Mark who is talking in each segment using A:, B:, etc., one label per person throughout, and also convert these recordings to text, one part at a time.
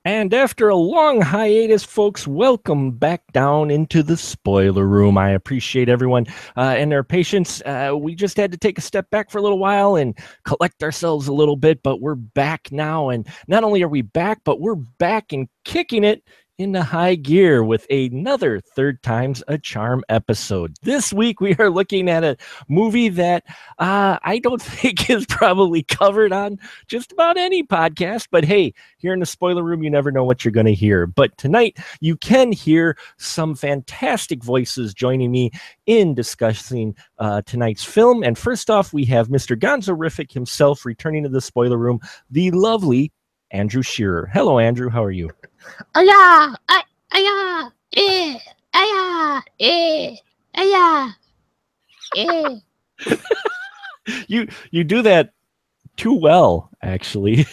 A: And after a long hiatus, folks, welcome back down into the spoiler room. I appreciate everyone and their patience. We just had to take a step back for a little while and collect ourselves a little bit, but we're back now. And not only are we back, but we're back and kicking it into high gear with another Third Time's a Charm episode. This week, we are looking at a movie that I don't think is probably covered on just about any podcast, but hey, here in the spoiler room, you never know what you're going to hear. But tonight, you can hear some fantastic voices joining me in discussing tonight's film. And first off, we have Mr. Gonzo-rific himself returning to the spoiler room, the lovely Andrew Shearer. Hello, Andrew. How are you? You do that too well, actually.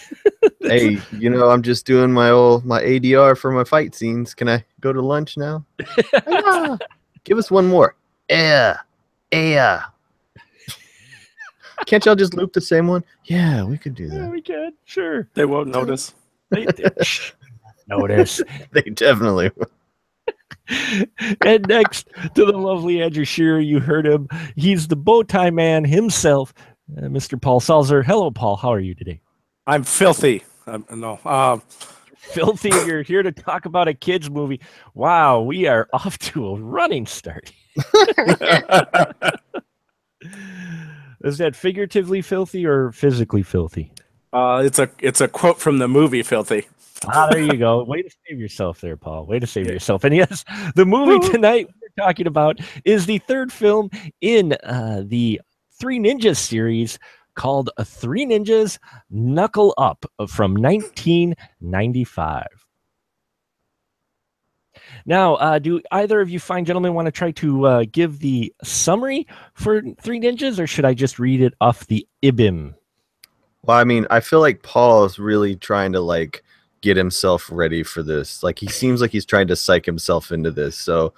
B: Hey, I'm just doing my ADR for my fight scenes. Can I go to lunch now? Give us one more. Yeah. Can't y'all just loop the same one? Yeah, we could do that.
A: Yeah, we can. Sure.
C: They won't notice.
A: Notice.
B: They definitely will.
A: And next to the lovely Andrew Shearer, you heard him. He's the bow tie man himself, Mr. Paul Salzer. Hello, Paul. How are you today?
C: I'm filthy.
A: Filthy. You're here to talk about a kids movie. Wow, we are off to a running start. Is that figuratively filthy or physically filthy?
C: It's a quote from the movie Filthy.
A: There you go. Way to save yourself there, Paul. Way to save yourself. And yes, the movie tonight we're talking about is the third film in the Three Ninjas series called Three Ninjas Knuckle Up from 1995. Now, do either of you fine gentlemen want to try to give the summary for Three Ninjas, or should I just read it off the IBIM?
B: Well, I mean, I feel like Paul is really trying to get himself ready for this. He seems like he's trying to psych himself into this. So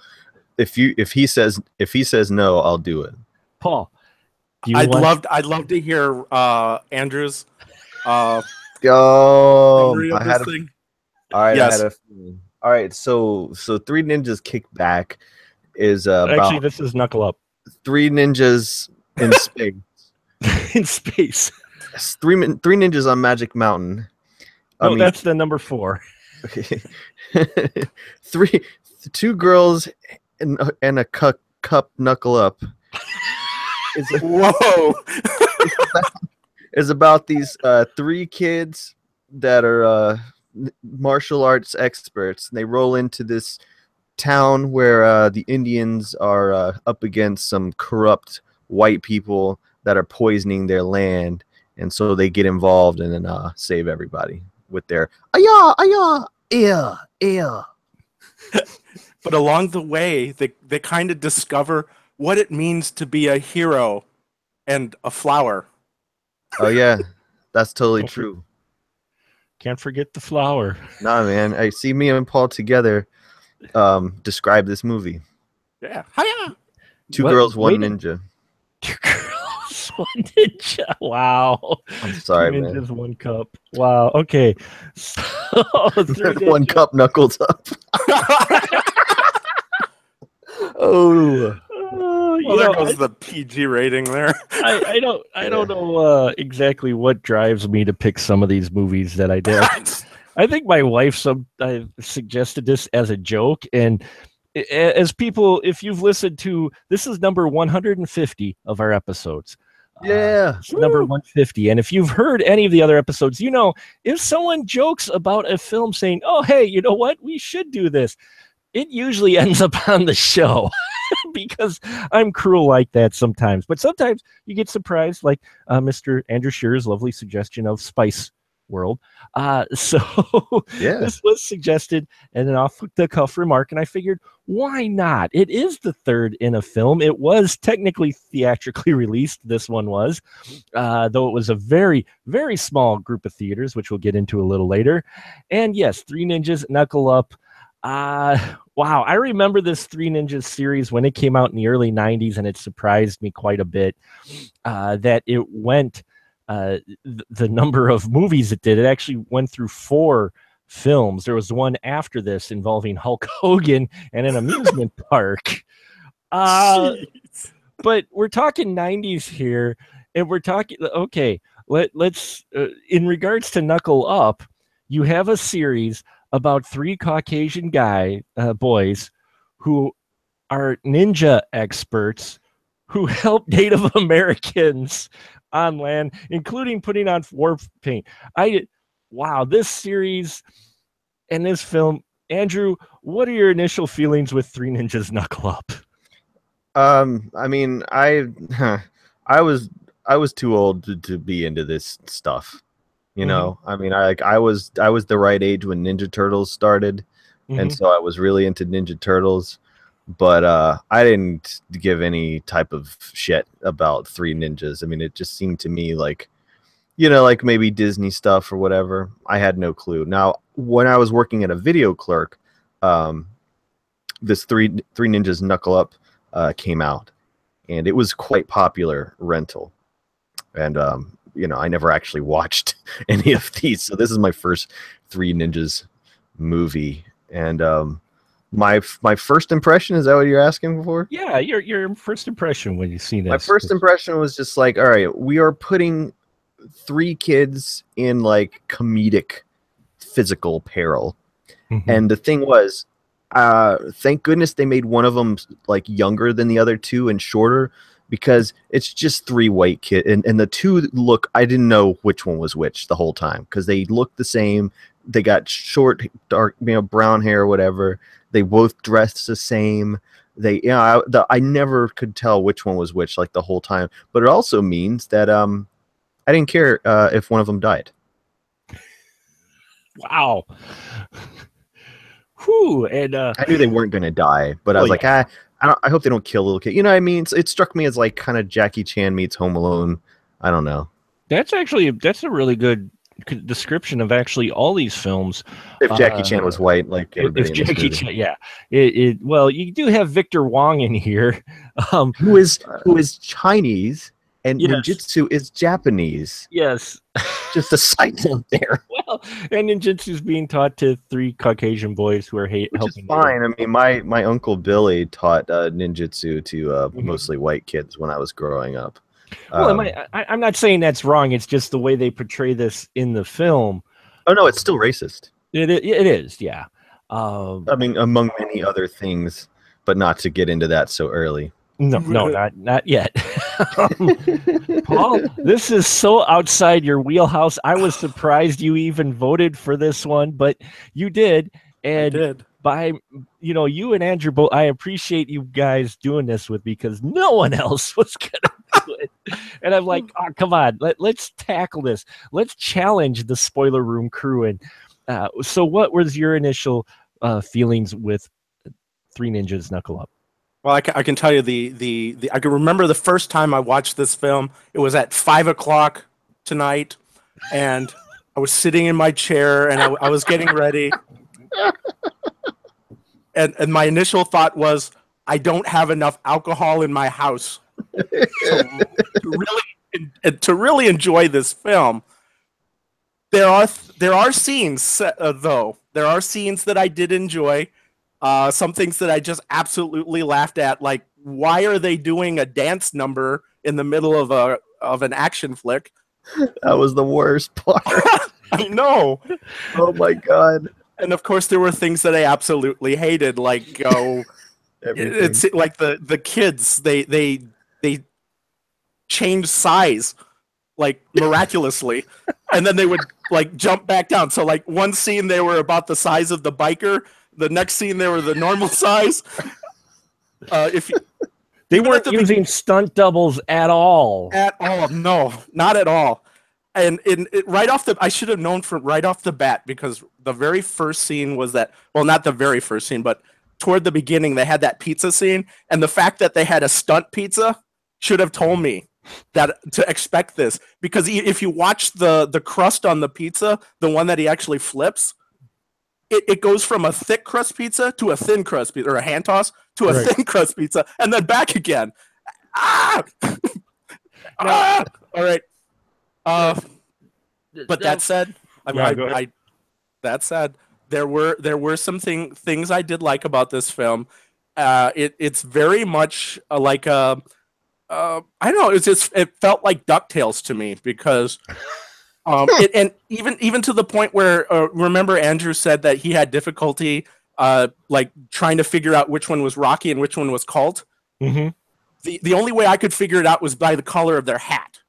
B: if he says no, I'll do it.
A: Paul,
C: I'd love to hear Andrew's
B: I had
C: thing.
B: All right,
C: yes.
B: I had a feeling. All right, so Three Ninjas Kick Back is
A: actually this is Knuckle Up.
B: Three ninjas in space.
A: In space.
B: Three ninjas on Magic Mountain.
A: That's the number 4.
B: Two girls and a cup knuckle up.
C: Whoa!
B: It's about these 3 kids that are martial arts experts. And they roll into this town where the Indians are up against some corrupt white people that are poisoning their land, and so they get involved and then save everybody with their yeah.
C: But along the way, they kind of discover what it means to be a hero and a flower.
B: Oh yeah, that's totally true.
A: Can't forget the flower.
B: Nah, man. I see me and Paul together describe this movie.
C: Yeah. Hiya!
B: Two girls, one ninja.
A: 2 girls, 1 ninja. Wow.
B: I'm sorry,
A: 2
B: man.
A: ninjas, 1 cup. Wow. Okay. So,
B: 1 cup knuckles up.
A: Oh.
C: There goes the PG rating there.
A: I don't know exactly what drives me to pick some of these movies that I did. I think my wife suggested this as a joke, and as people, if you've listened to, this is number 150 of our episodes.
B: Yeah.
A: Number 150. And if you've heard any of the other episodes, if someone jokes about a film saying, oh, hey, you know what? We should do this. It usually ends up on the show because I'm cruel like that sometimes. But sometimes you get surprised, like Mr. Andrew Shearer's lovely suggestion of Spice World. So this was suggested and an off-the-cuff remark, and I figured, why not? It is the third in a film. It was technically theatrically released. This one was, though it was a very, very small group of theaters, which we'll get into a little later. And yes, Three Ninjas Knuckle Up. Wow, I remember this Three Ninjas series when it came out in the early 90s, and it surprised me quite a bit that it went the number of movies it did. It actually went through 4 films. There was one after this involving Hulk Hogan and an amusement park. But we're talking 90s here, and we're talking, okay, let's in regards to Knuckle Up, you have a series about three Caucasian boys who are ninja experts who help Native Americans on land, including putting on war paint. Wow, this series and this film, Andrew, what are your initial feelings with Three Ninjas Knuckle Up?
B: I mean, I was too old to be into this stuff. You know, I mean, I was the right age when Ninja Turtles started, and so I was really into Ninja Turtles. But I didn't give any type of shit about Three Ninjas. I mean, it just seemed to me like, you know, like maybe Disney stuff or whatever. I had no clue. Now, when I was working at a video clerk, this Three Ninjas Knuckle Up came out, and it was quite popular rental. And you know, I never actually watched any of these, so this is my first Three Ninjas movie. And my first impression, is that what you're asking for?
A: Yeah, your first impression when you see this.
B: My first impression was just like, all right, we are putting three kids in like comedic physical peril. And the thing was, thank goodness they made one of them like younger than the other two and shorter, because it's just three white kids, and the two look, I didn't know which one was which the whole time, because they looked the same. They got short, dark, you know, brown hair or whatever. They both dressed the same. They, you know, I never could tell which one was which like the whole time. But it also means that I didn't care if one of them died.
A: Wow. Whew, and
B: I knew they weren't going to die, but I was like, I hope they don't kill little kid. You know what I mean? It struck me as like kind of Jackie Chan meets Home Alone. I don't know.
A: That's a really good description of actually all these films.
B: If Jackie Chan was white, like everybody.
A: If Jackie Chan, yeah. Well, you do have Victor Wong in here,
B: who is Chinese, and
A: yes.
B: ninjutsu is Japanese.
A: Yes.
B: Just a side note there.
A: Well, and ninjutsu is being taught to three Caucasian boys who are
B: Which
A: helping.
B: Is fine. I mean, my uncle Billy taught ninjutsu to mostly white kids when I was growing up.
A: Well, I'm not saying that's wrong. It's just the way they portray this in the film.
B: Oh no, it's still racist.
A: It is, yeah.
B: I mean, among many other things, but not to get into that so early.
A: No, not yet. Paul, this is so outside your wheelhouse. I was surprised you even voted for this one, but you did. And
C: I did.
A: By, you know, you and Andrew both, I appreciate you guys doing this with me, because no one else was gonna do it. And I'm like, oh, come on, let's tackle this. Let's challenge the spoiler room crew. And so what was your initial feelings with Three Ninjas Knuckle Up?
C: Well, I can tell you the I can remember the first time I watched this film. It was at 5 o'clock tonight, and I was sitting in my chair, and I was getting ready. And my initial thought was, I don't have enough alcohol in my house to really enjoy this film. There are scenes, though. There are scenes that I did enjoy. Some things that I just absolutely laughed at, like, why are they doing a dance number in the middle of an action flick?
B: That was the worst part.
C: I know.
B: Oh my god.
C: And of course, there were things that I absolutely hated, like it's like the kids. They change size like miraculously, and then they would like jump back down. So like one scene they were about the size of the biker. The next scene they were the normal size.
A: They weren't using stunt doubles at all.
C: At all, no, not at all. And right off I should have known from right off the bat, because the very first scene was that, well, not the very first scene, but toward the beginning, they had that pizza scene. And the fact that they had a stunt pizza should have told me that to expect this. Because if you watch the crust on the pizza, the one that he actually flips, it goes from a thick crust pizza to a thin crust pizza, or a hand toss to a thin crust pizza, and then back again. Ah! Ah! All right. But that said, that said, there were some things I did like about this film. It's very much like a I don't know. It felt like DuckTales to me because and even to the point where remember Andrew said that he had difficulty like trying to figure out which one was Rocky and which one was Colt.
A: Mm-hmm.
C: The only way I could figure it out was by the color of their hat.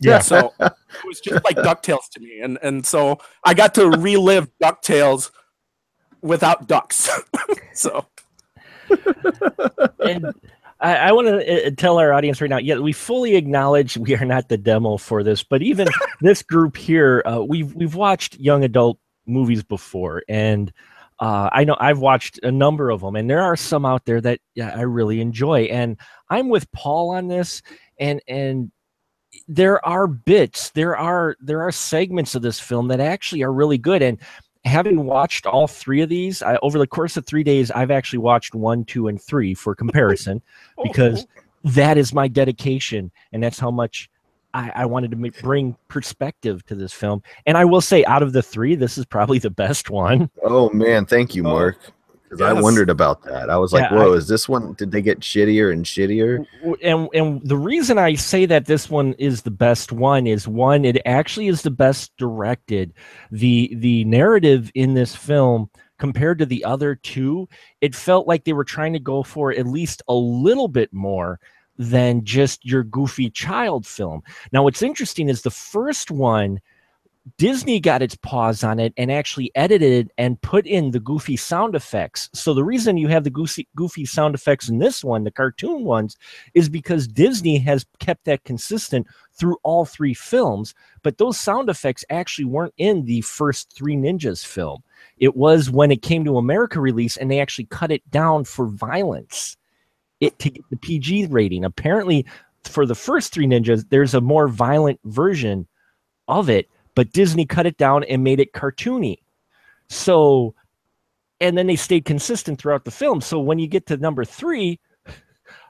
A: Yeah.
C: So it was just like DuckTales to me, and so I got to relive DuckTales without ducks. So.
A: And I want to tell our audience right now, yeah, we fully acknowledge we are not the demo for this, but even this group here, we've watched young adult movies before, and I know I've watched a number of them, and there are some out there that I really enjoy, and I'm with Paul on this, and there are bits, there are segments of this film that actually are really good, and having watched all three of these over the course of 3 days, I've actually watched 1, 2, and 3 for comparison because that is my dedication, and that's how much I wanted to bring perspective to this film. And I will say, out of the 3, this is probably the best one.
B: Oh man, thank you, Mark. Because I wondered about that. I was like, whoa, is this one, did they get shittier and shittier?
A: And the reason I say that this one is the best one is, one, it actually is the best directed. The narrative in this film, compared to the other 2, it felt like they were trying to go for at least a little bit more than just your goofy child film. Now, what's interesting is the first one, Disney got its paws on it and actually edited and put in the goofy sound effects. So the reason you have the goofy sound effects in this one, the cartoon ones, is because Disney has kept that consistent through all 3 films. But those sound effects actually weren't in the first 3 Ninjas film. It was when it came to America release, and they actually cut it down for violence, to get the PG rating. Apparently, for the first 3 Ninjas, there's a more violent version of it, but Disney cut it down and made it cartoony. So, and then they stayed consistent throughout the film. So when you get to number 3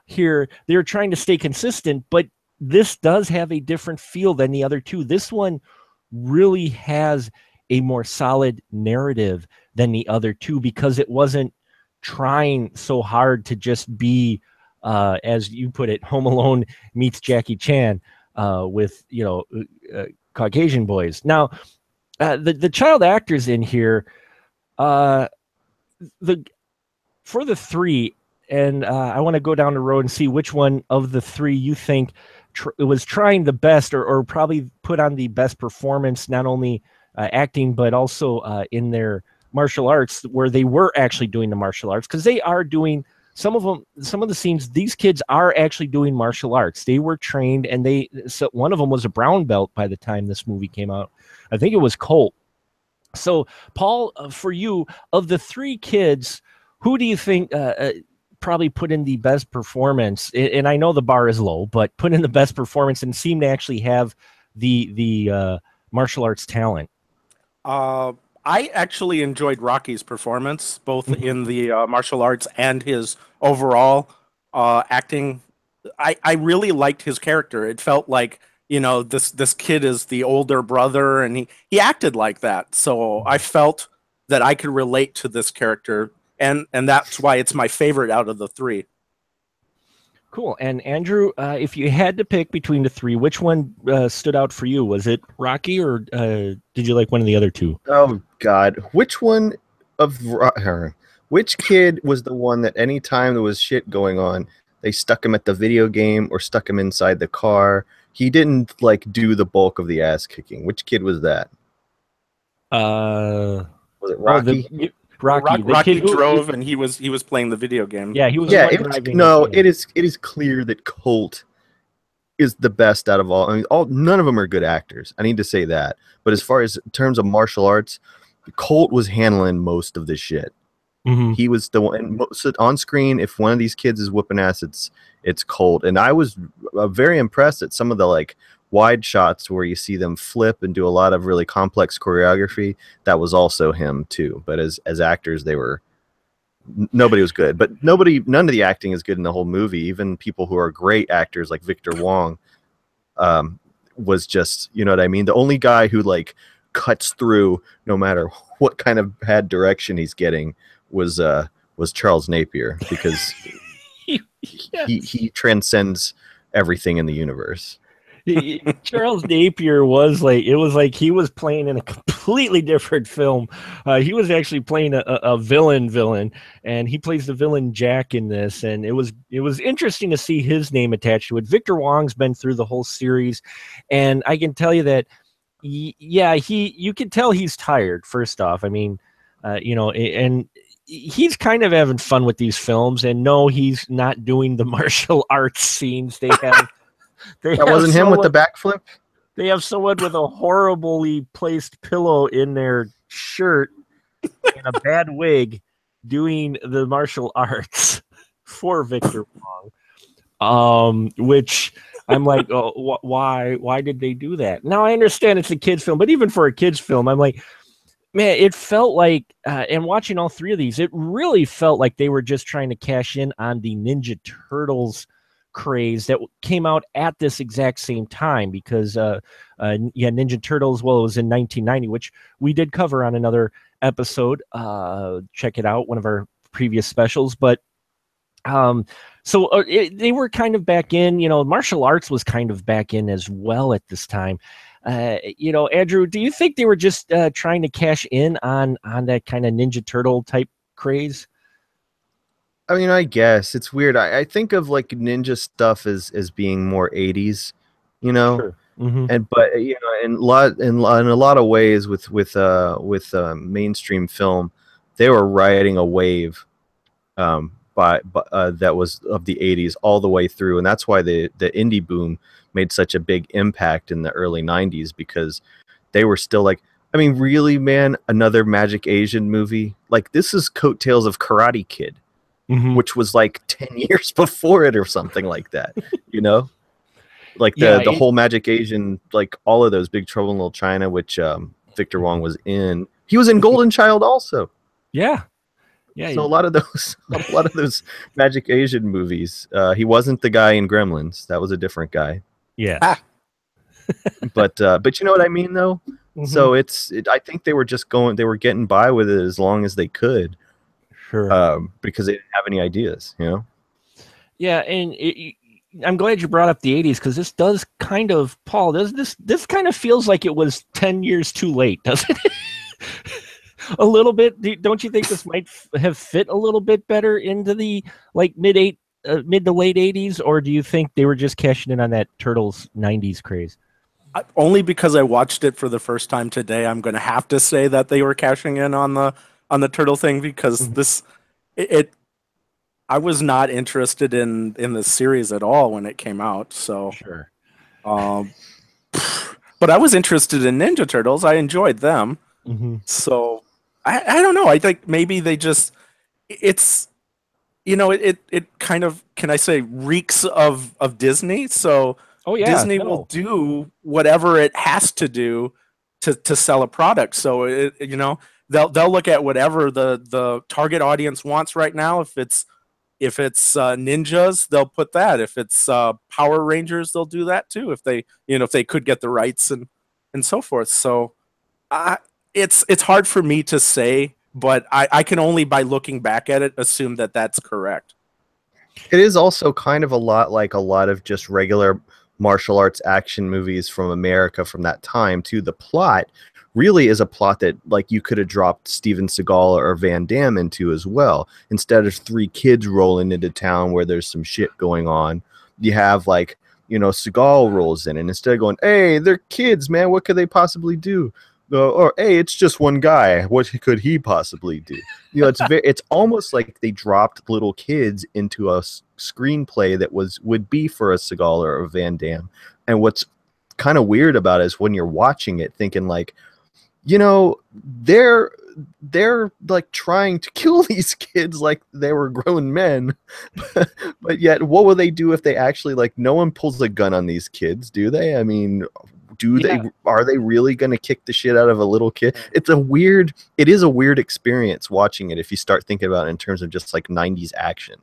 A: here, they're trying to stay consistent, but this does have a different feel than the other 2. This one really has a more solid narrative than the other 2 because it wasn't trying so hard to just be, as you put it, Home Alone meets Jackie Chan with, Caucasian boys. Now, the child actors in here, for the 3, and I want to go down the road and see which one of the 3 you think was trying the best, or probably put on the best performance, not only acting but also in their martial arts, where they were actually doing the martial arts, because they are doing some of the scenes. These kids are actually doing martial arts. They were trained, and so one of them was a brown belt by the time this movie came out. I think it was Colt. So, Paul, for you, of the 3 kids, who do you think probably put in the best performance? And I know the bar is low, but put in the best performance and seem to actually have the martial arts talent.
C: I actually enjoyed Rocky's performance, both in the martial arts and his overall acting. I really liked his character. It felt like, this kid is the older brother, and he acted like that. So I felt that I could relate to this character, and that's why it's my favorite out of the 3.
A: Cool. And Andrew, if you had to pick between the 3, which one stood out for you? Was it Rocky, or did you like one of the other 2?
B: Oh God, which kid was the one that anytime there was shit going on, they stuck him at the video game or stuck him inside the car? He didn't do the bulk of the ass kicking. Which kid was that? Was it Rocky?
C: Rocky drove, and he was playing the video game.
A: Yeah, he was.
B: Yeah, it is clear that Colt is the best out of all. I mean, none of them are good actors. I need to say that. But as far as in terms of martial arts, Colt was handling most of this shit.
A: Mm-hmm.
B: He was the one on screen. If one of these kids is whooping ass, it's Colt. And I was very impressed at some of the wide shots where you see them flip and do a lot of really complex choreography. That was also him too. But as actors, nobody was good. But none of the acting is good in the whole movie. Even people who are great actors like Victor Wong was just, you know what I mean? The only guy who cuts through no matter what kind of bad direction he's getting was Charles Napier, because he transcends everything in the universe.
A: Charles Napier was like he was playing in a completely different film. He was actually playing a villain, and he plays the villain Jack in this. And it was interesting to see his name attached to it. Victor Wong's been through the whole series, and I can tell you that, you can tell he's tired. First off, I mean, and he's kind of having fun with these films. And no, he's not doing the martial arts scenes they have.
B: That wasn't him with the backflip?
A: They have someone with a horribly placed pillow in their shirt and a bad wig doing the martial arts for Victor Wong. Which I'm like, oh, why did they do that? Now, I understand it's a kid's film, but even for a kid's film, I'm like, man, it felt like, and watching all three of these, it really felt like they were just trying to cash in on the Ninja Turtles craze that came out at this exact same time, because Ninja Turtles, well, it was in 1990, which we did cover on another episode. Check it out, one of our previous specials. But they were kind of back in, martial arts was kind of back in as well at this time. Andrew, do you think they were just trying to cash in on that kind of Ninja Turtle type craze?
B: I mean, I guess it's weird. I think of like ninja stuff as being more 80s,
A: Sure. Mm-hmm.
B: but in a lot of ways with mainstream film, they were riding a wave that was of the 80s all the way through, and that's why the indie boom made such a big impact in the early 90s, because they were still like, I mean, really, man, another Magic Asian movie? Like, this is coattails of Karate Kid. Mm-hmm. Which was like 10 years before it or something like that, like the whole Magic Asian, like all of those, Big Trouble in Little China, which Victor Wong was in. He was in Golden Child also.
A: Yeah.
B: So a lot of those Magic Asian movies, he wasn't the guy in Gremlins. That was a different guy.
A: Yeah.
B: But you know what I mean, though. Mm-hmm. So I think they were getting by with it as long as they could.
A: Sure.
B: Because they didn't have any ideas,
A: Yeah, and I'm glad you brought up the 80s, because this does kind of, Paul, this kind of feels like it was 10 years too late, doesn't it? A little bit. Don't you think this might have fit a little bit better into the mid to late 80s, or do you think they were just cashing in on that Turtles 90s craze?
C: Only because I watched it for the first time today, I'm going to have to say that they were cashing in on the turtle thing, because I was not interested in this series at all when it came out. So
A: sure.
C: But I was interested in Ninja Turtles. I enjoyed them.
A: Mm-hmm.
C: So I don't know. I think maybe they just, it's, it kind of, can I say, reeks of Disney. So Disney will do whatever it has to do to sell a product. So they'll look at whatever the target audience wants right now. If it's ninjas, they'll put that. If it's Power Rangers, they'll do that too. If they could get the rights and so forth. So it's hard for me to say, but I can only, by looking back at it, assume that that's correct.
B: It is also kind of a lot like a lot of just regular martial arts action movies from America from that time too. The plot really is a plot that like you could have dropped Steven Seagal or Van Damme into as well. Instead of three kids rolling into town where there's some shit going on, you have Seagal rolls in, and instead of going, hey, they're kids, man, what could they possibly do? Or hey, it's just one guy, what could he possibly do? It's almost like they dropped little kids into a screenplay that would be for a Seagal or a Van Damme. And what's kind of weird about it is when you're watching it thinking like, they're like trying to kill these kids like they were grown men, but yet what will they do if they actually, like, no one pulls a gun on these kids, do they? I mean, are they really going to kick the shit out of a little kid? It is a weird experience watching it if you start thinking about it in terms of just like 90s action,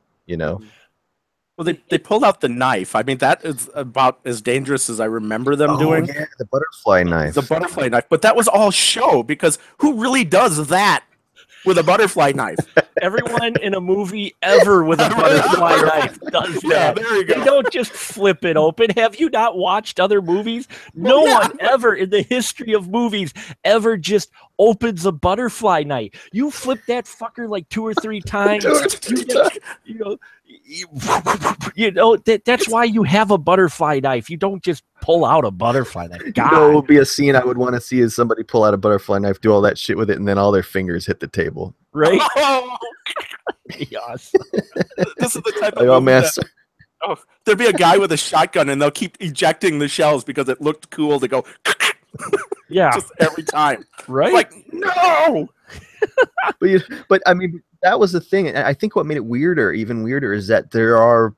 C: Well, they pulled out the knife. I mean, that is about as dangerous as I remember them doing.
B: Yeah, the butterfly knife.
C: The butterfly knife. But that was all show, because who really does that with a butterfly knife?
A: Everyone in a movie ever with a butterfly knife does
C: Yeah,
A: that.
C: there you go.
A: They don't just flip it open. Have you not watched other movies? No one ever in the history of movies ever just opens a butterfly knife. You flip that fucker like 2 or 3 times. That's why you have a butterfly knife. You don't just pull out a butterfly knife. God.
B: You know, it would be a scene I would want to see is somebody pull out a butterfly knife, do all that shit with it, and then all their fingers hit the table.
A: Right?
C: Oh,
A: Yes.
C: this is the type of
B: Like, oh
C: movie
B: man,
C: that, there'd be a guy with a shotgun, and they'll keep ejecting the shells because it looked cool to go
A: Yeah.
C: just every time.
A: Right?
C: Like, no!
B: but I mean, that was the thing. And I think what made it even weirder, is that there are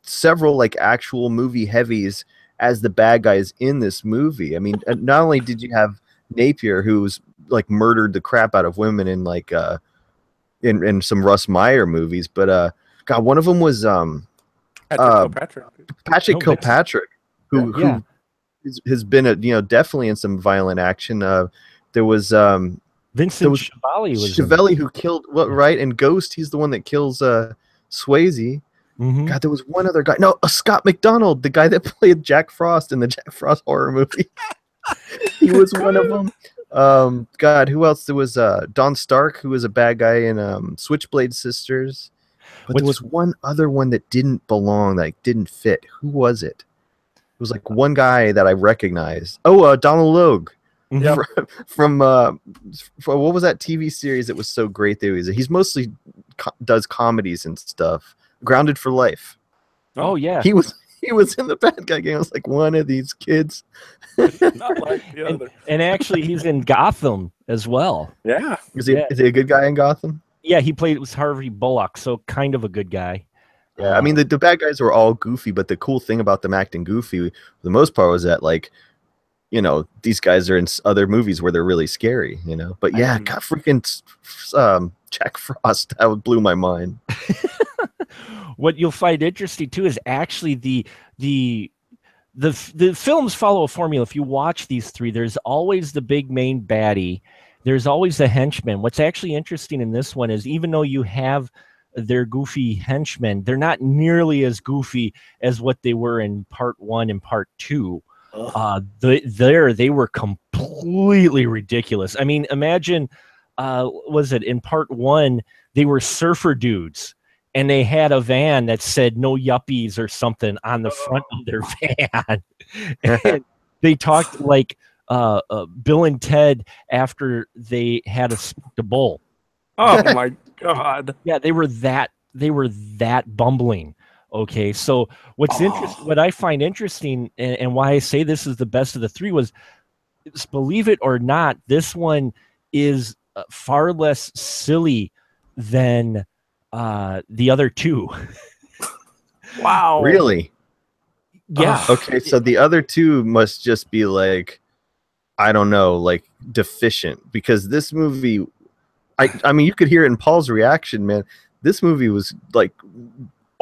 B: several like actual movie heavies as the bad guys in this movie. I mean, not only did you have Napier, who's like murdered the crap out of women in like in some Russ Meyer movies, but God, one of them was Patrick Kilpatrick, who has been definitely in some violent action. There was
A: Vincent Schiavelli
B: who killed right, and Ghost. He's the one that kills Swayze.
A: Mm-hmm.
B: God, there was one other guy. No, Scott McDonald, the guy that played Jack Frost in the Jack Frost horror movie. He was one of them. God, who else? There was Don Stark, who was a bad guy in Switchblade Sisters. But there was one other one that didn't belong, that didn't fit. Who was it? It was like one guy that I recognized. Oh, Donald Logue.
C: Yeah.
B: From what was that TV series that was so great? He's mostly does comedies and stuff. Grounded for Life.
A: Oh yeah,
B: he was in the bad guy game. I was like, one of these kids.
C: Not like the other.
A: And actually, he's in Gotham as well.
C: Yeah.
B: Is he a good guy in Gotham?
A: Yeah, he was Harvey Bullock, so kind of a good guy.
B: Yeah, I mean the bad guys were all goofy, but the cool thing about them acting goofy, for the most part, was that like, these guys are in other movies where they're really scary, But yeah, God, freaking Jack Frost, that blew my mind.
A: What you'll find interesting too is actually the films follow a formula. If you watch these 3, there's always the big main baddie. There's always the henchman. What's actually interesting in this one is, even though you have their goofy henchmen, they're not nearly as goofy as what they were in part 1 and part 2. They were completely ridiculous. I mean, imagine, was it in part 1, they were surfer dudes, and they had a van that said "No Yuppies" or something on the front of their van. And they talked like Bill and Ted after they had a bowl.
C: Oh my God!
A: Yeah, they were that bumbling. Okay, so what I find interesting, and why I say this is the best of the 3, was, believe it or not, this one is far less silly than the other 2.
C: Wow.
B: Really?
A: Yeah.
B: Okay, so the other 2 must just be like, I don't know, like deficient, because this movie, I mean, you could hear it in Paul's reaction, man. This movie was like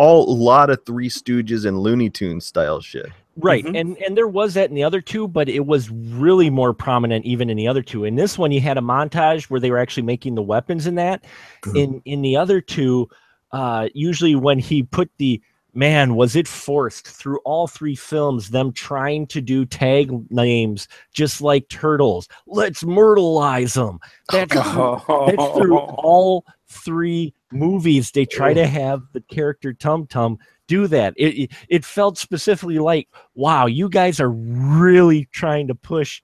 B: a lot of Three Stooges and Looney Tunes style shit.
A: Right. Mm-hmm. And there was that in the other 2, but it was really more prominent even in the other 2. In this one, you had a montage where they were actually making the weapons in that. In the other 2, usually when he put was it forced through all 3 films, them trying to do tag names just like Turtles. Let's myrtleize them. That's through all 3 movies. They try to have the character Tum Tum do that. It felt specifically like, wow, you guys are really trying to push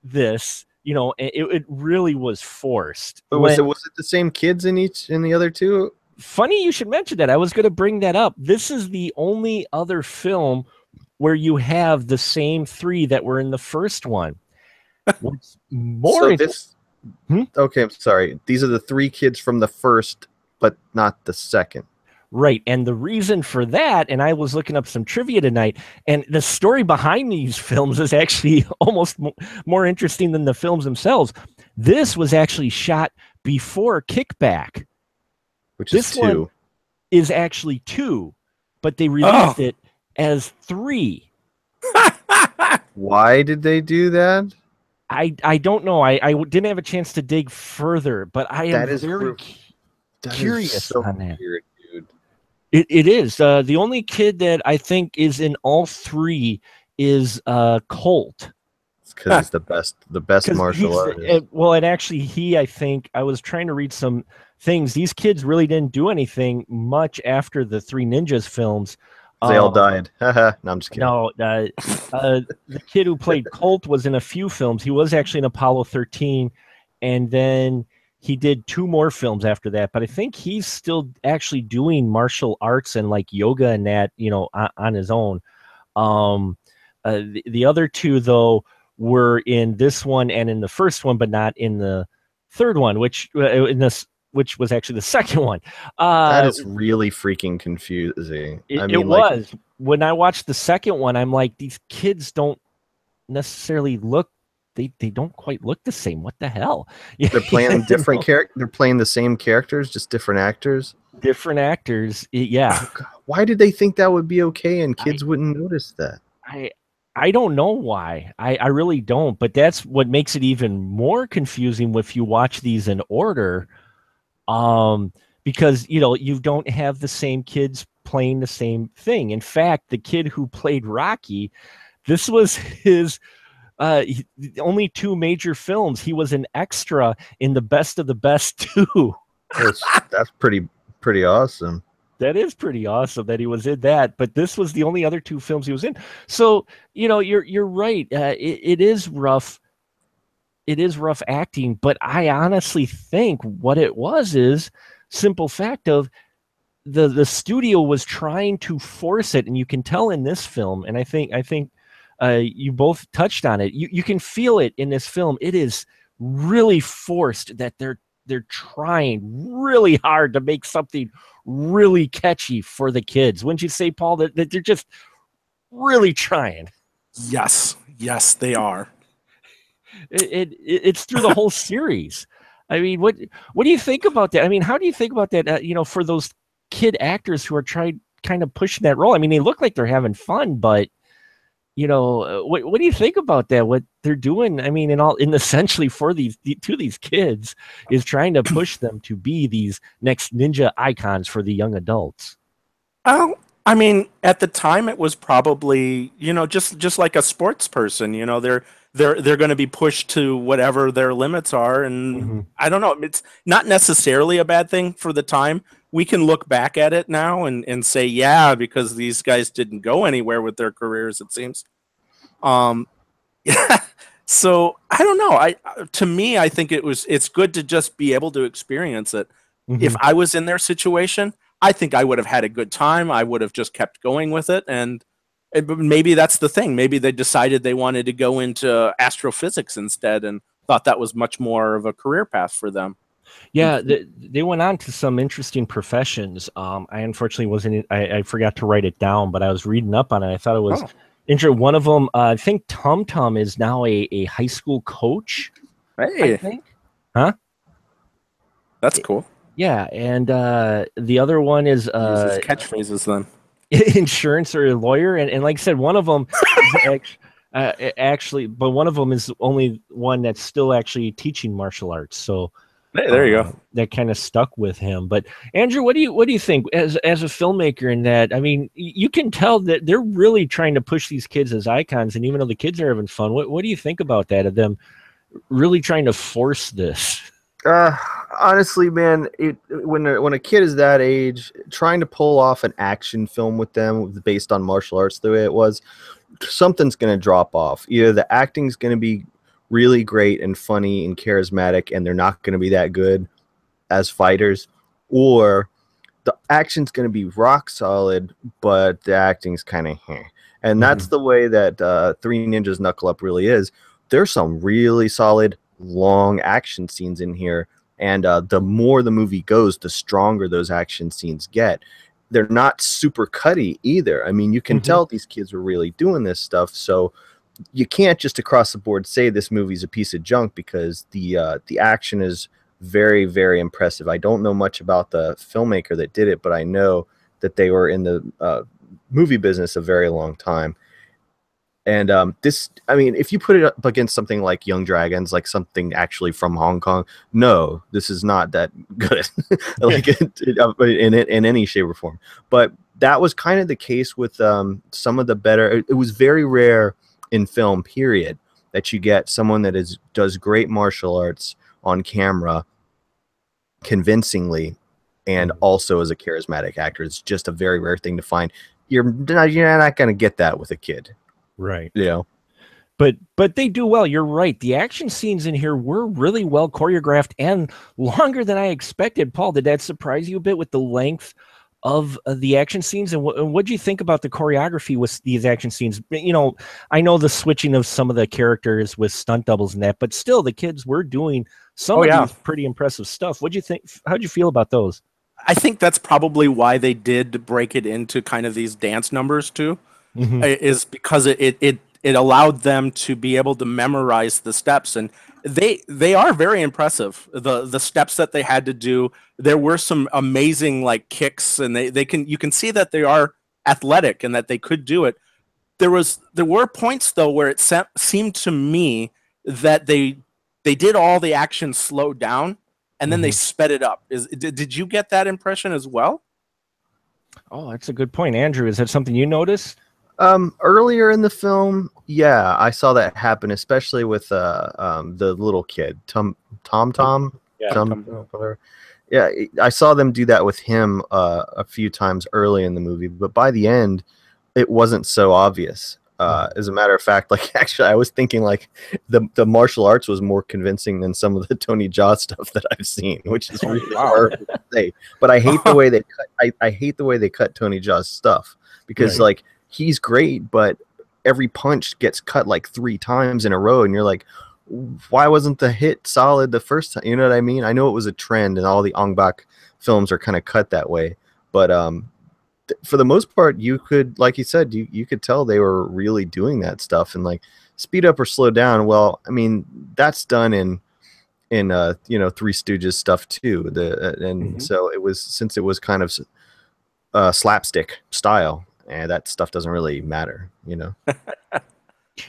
A: this. It really was forced.
B: But was it the same kids in the other 2?
A: Funny you should mention that. I was going to bring that up. This is the only other film where you have the same 3 that were in the first one. What's more
B: Okay, I'm sorry. These are the 3 kids from the first, but not the second.
A: Right. And the reason for that, and I was looking up some trivia tonight, and the story behind these films is actually almost more interesting than the films themselves. This was actually shot before Kickback.
B: Which is 2.
A: One is actually 2, but they released it as 3.
B: Why did they do that?
A: I don't know. I didn't have a chance to dig further, but I am very curious on that.
B: Weird, dude.
A: It is. The only kid that I think is in all 3 is Colt.
B: It's because he's the best martial artist.
A: Well, and actually, I think I was trying to read some things. These kids really didn't do anything much after the 3 Ninjas films.
B: They all died. No, I'm just kidding.
A: No, the kid who played Colt was in a few films. He was actually in Apollo 13, and then he did 2 more films after that. But I think he's still actually doing martial arts and like yoga and that, on his own. The other 2 though were in this one and in the first one, but not in the third one, which was actually the second one.
B: That is really freaking confusing.
A: It was. When I watched the second one, I'm like, these kids don't necessarily look, they don't quite look the same. What the hell?
B: They're playing different characters. They're playing the same characters, just different actors.
A: Different actors, yeah.
B: Oh, God. Why did they think that would be okay and kids wouldn't notice that?
A: I don't know why. I really don't. But that's what makes it even more confusing if you watch these in order. Because you don't have the same kids playing the same thing. In fact, the kid who played Rocky, this was his only 2 major films. He was an extra in The Best of the Best 2.
B: That's pretty awesome.
A: That is pretty awesome that he was in that, but this was the only other 2 films he was in. So you're right. It is rough. It is rough acting, but I honestly think what it was is simple fact of the studio was trying to force it, and you can tell in this film, and I think you both touched on it. You can feel it in this film. It is really forced that they're trying really hard to make something really catchy for the kids. Wouldn't you say, Paul, that they're just really trying?
C: Yes, they are.
A: It's through the whole series. I mean, what do you think about that? I mean, how do you think about that? For those kid actors who are kind of pushing that role. I mean, they look like they're having fun, but what do you think about that? What they're doing? I mean, essentially for these kids is trying to push them to be these next ninja icons for the young adults.
C: Oh, I mean, at the time it was probably, just like a sports person, they're going to be pushed to whatever their limits are. And I don't know, it's not necessarily a bad thing for the time. We can look back at it now and say, yeah, because these guys didn't go anywhere with their careers, it seems. Yeah. So I don't know. To me, I think it's good to just be able to experience it. If I was in their situation, I think I would have had a good time. I would have just kept going with it. And maybe that's the thing. Maybe they decided they wanted to go into astrophysics instead and thought that was much more of a career path for them.
A: Yeah, they went on to some interesting professions. I unfortunately wasn't. I forgot to write it down, but I was reading up on it. I thought it was interesting. One of them, I think, Tum Tum is now a high school coach.
C: Hey,
A: I think, huh?
C: That's cool.
A: Yeah, and the other one is
C: uses catchphrases then.
A: Insurance or a lawyer, and like I said, one of them is actually, but one of them is only one that's still actually teaching martial arts. So.
C: Hey, there you go.
A: That kind of stuck with him. But Andrew, what do you think as a filmmaker in that? I mean, you can tell that they're really trying to push these kids as icons, and even though the kids are having fun, what do you think about that, of them really trying to force this?
B: Honestly, man, when a kid is that age, trying to pull off an action film with them based on martial arts the way it was, something's going to drop off. Either the acting's going to be really great and funny and charismatic, and they're not going to be that good as fighters, or the action's going to be rock solid, but the acting's kind of and that's the way that Three Ninjas Knuckle Up really is. There's some really solid long action scenes in here, and the more the movie goes, the stronger those action scenes get. They're not super cutty either. I mean, you can tell these kids were really doing this stuff, so you can't just across the board say this movie's a piece of junk, because the action is very, very impressive. I don't know much about the filmmaker that did it, but I know that they were in the movie business a very long time. And this, I mean, if you put it up against something like Young Dragons, like something actually from Hong Kong, no, this is not that good, like in any shape or form. But that was kind of the case with some of the better. It was very rare in film, period, that you get someone that does great martial arts on camera convincingly, and also as a charismatic actor. It's just a very rare thing to find. You're not going to get that with a kid.
A: Right.
B: You know,
A: but they do well. You're right. The action scenes in here were really well choreographed and longer than I expected. Paul, did that surprise you a bit with the length of the action scenes? And what do you think about the choreography with these action scenes? You know, I know the switching of some of the characters with stunt doubles and that, but still the kids were doing some of these pretty impressive stuff. What do you think? How'd you feel about those?
C: I think that's probably why they did break it into kind of these dance numbers too. Is because it allowed them to be able to memorize the steps, and they are very impressive. The steps that they had to do, there were some amazing like kicks, and you can see that they are athletic and that they could do it. There were points though where it seemed to me that they did all the action slowed down and then they sped it up. Did you get that impression as well?
A: Oh, that's a good point, Andrew. Is that something you noticed?
B: Earlier in the film, yeah, I saw that happen, especially with the little kid, Tom. Yeah, I saw them do that with him a few times early in the movie, but by the end, it wasn't so obvious. As a matter of fact, like actually, I was thinking like the martial arts was more convincing than some of the Tony Jaa stuff that I've seen, which is really hard to say. But I hate the way they cut. I hate the way they cut Tony Jaa's stuff because like. He's great, but every punch gets cut like 3 times in a row, and you're like, why wasn't the hit solid the first time? You know what I mean? I know it was a trend, and all the Ong Bak films are kind of cut that way, but for the most part, you could, like you said, you could tell they were really doing that stuff, and like speed up or slow down. Well, I mean, that's done in Three Stooges stuff too. So it was, since it was kind of slapstick style. And that stuff doesn't really matter, you know.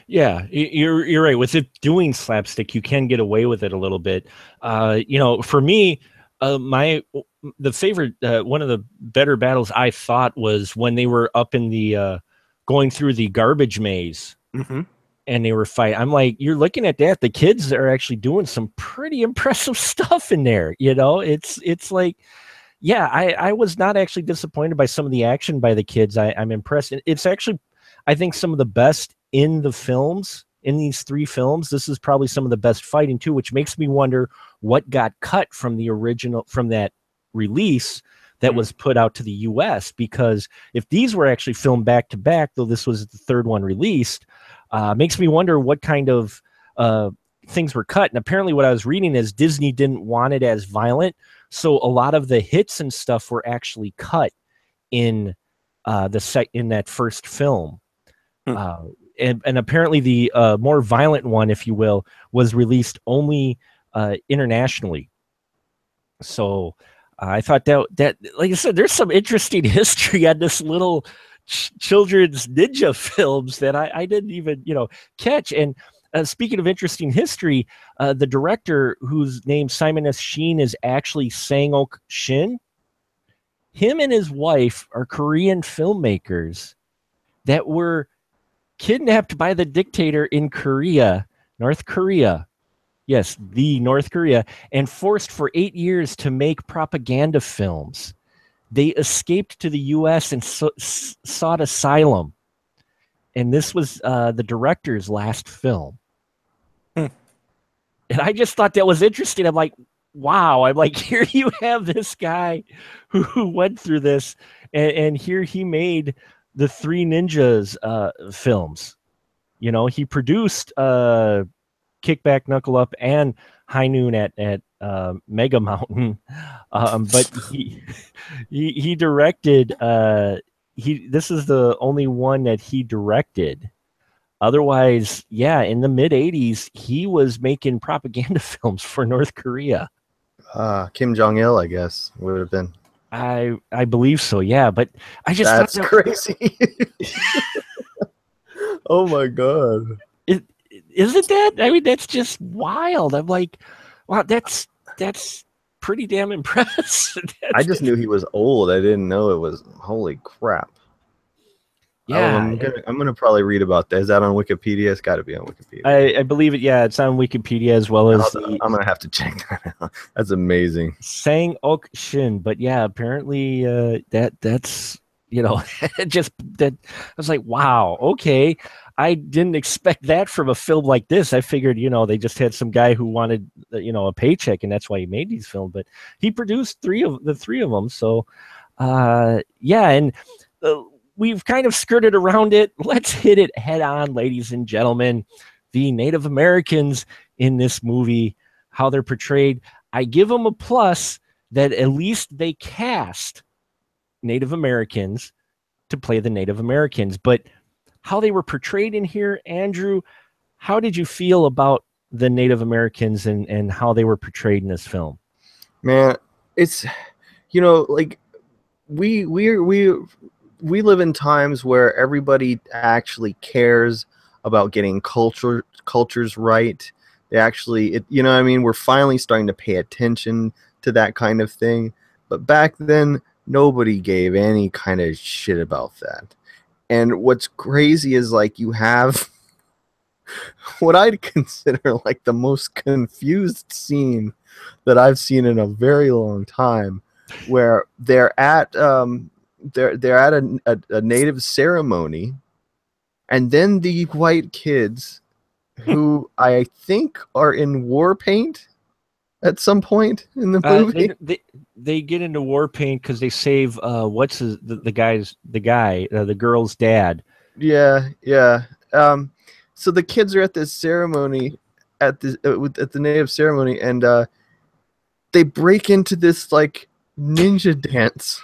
A: Yeah, you're right. With it doing slapstick, you can get away with it a little bit. For me, the favorite one of the better battles I thought was when they were up in the going through the garbage maze, and they were fighting. I'm like, you're looking at that. The kids are actually doing some pretty impressive stuff in there. You know, it's like. Yeah, I was not actually disappointed by some of the action by the kids. I'm impressed. It's actually, I think, some of the best in the films, in these 3 films. This is probably some of the best fighting too, which makes me wonder what got cut from the original, from that release that was put out to the US, because if these were actually filmed back to back, though this was the 3rd one released, makes me wonder what kind of things were cut. And apparently what I was reading is Disney didn't want it as violent. So a lot of the hits and stuff were actually cut in in that first film. And apparently the more violent one, if you will, was released only internationally. So I thought that, like I said, there's some interesting history on this little children's ninja films that I didn't even, catch. And speaking of interesting history, the director, whose name Simon S. Sheen is actually Sang-ok Shin, him and his wife are Korean filmmakers that were kidnapped by the dictator in Korea, North Korea. Yes, the North Korea, and forced for 8 years to make propaganda films. They escaped to the U.S. and sought asylum. And this was the director's last film. And I just thought that was interesting. I'm like, wow. I'm like, here you have this guy who went through this, and here he made the Three Ninjas films. He produced Kickback, Knuckle Up, and High Noon at Mega Mountain. But he directed. This is the only one that he directed. Otherwise, yeah, in the mid 80s, he was making propaganda films for North Korea.
B: Kim Jong-il, I guess, would have been.
A: I believe so, yeah. But I just thought
B: That's crazy. Oh my god.
A: it, isn't that? I mean, that's just wild. I'm like, wow, that's pretty damn impressive.
B: I just knew he was old. I didn't know it was. Holy crap.
A: Yeah,
B: I'm gonna probably read about that. Is that on Wikipedia? It's got to be on Wikipedia.
A: I believe it. Yeah, it's on Wikipedia as well as the
B: I'm gonna have to check that out. That's amazing.
A: Sang Ok Shin. But yeah, apparently that's just that I was like, wow, okay. I didn't expect that from a film like this. I figured, they just had some guy who wanted, a paycheck, and that's why he made these films. But he produced three of them. So, yeah, and we've kind of skirted around it. Let's hit it head on, ladies and gentlemen. The Native Americans in this movie, how they're portrayed. I give them a plus that at least they cast Native Americans to play the Native Americans. But how they were portrayed in here, Andrew, how did you feel about the Native Americans and how they were portrayed in this film?
B: Man, it's like we live in times where everybody actually cares about getting cultures right. They actually, what I mean? We're finally starting to pay attention to that kind of thing. But back then, nobody gave any kind of shit about that. And what's crazy is like you have what I'd consider like the most confused scene that I've seen in a very long time, where they're at a native ceremony, and then the white kids, who I think are in war paint at some point in the movie.
A: They get into war paint because they save the girl's dad.
B: Yeah. So the kids are at this ceremony, at the native ceremony, and they break into this like ninja dance.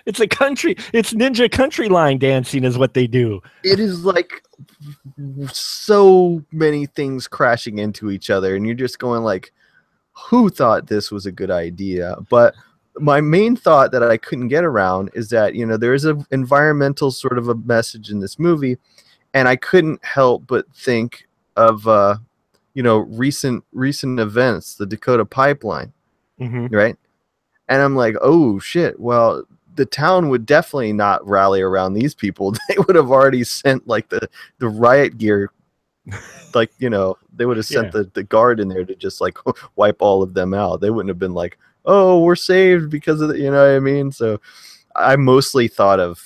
A: It's ninja country line dancing is what they do.
B: It is like so many things crashing into each other, and you're just going like, who thought this was a good idea? But my main thought that I couldn't get around is that there is an environmental sort of a message in this movie, and I couldn't help but think of recent events, the Dakota Pipeline, right? And I'm like, oh shit, well, the town would definitely not rally around these people. They would have already sent like the riot gear, like they would have sent the guard in there to just like wipe all of them out. They wouldn't have been like, oh, we're saved because of the, what I mean? So I mostly thought of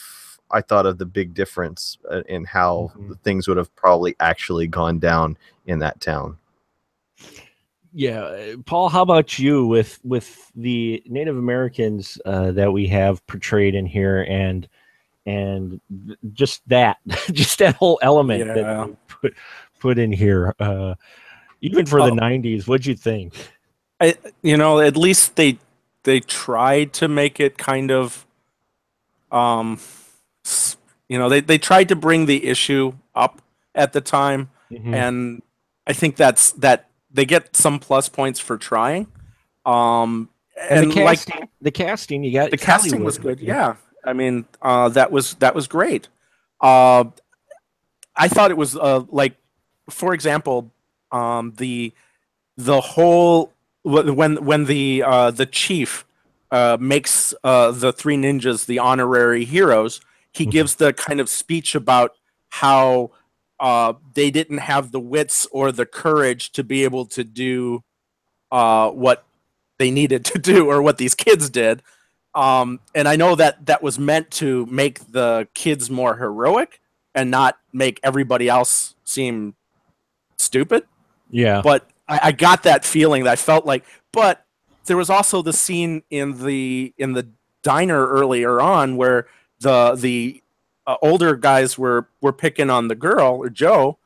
B: the big difference in how things would have probably actually gone down in that town.
A: Yeah, Paul, how about you with the Native Americans that we have portrayed in here, and just that whole element that they put in here, even for the 90s? What'd you think?
C: At least they tried to make it kind of, they tried to bring the issue up at the time, and I think that they get some plus points for trying.
A: And the casting, you got
C: the casting Hollywood was good. Yeah, I mean that was great. I thought it was like, for example, the whole when the chief makes the three ninjas the honorary heroes, he gives the kind of speech about how they didn't have the wits or the courage to be able to do what they needed to do, or what these kids did. And I know that was meant to make the kids more heroic and not make everybody else seem stupid.
A: Yeah.
C: But I got that feeling that I felt like, but there was also the scene in the diner earlier on where the older guys were picking on the girl, or Joe,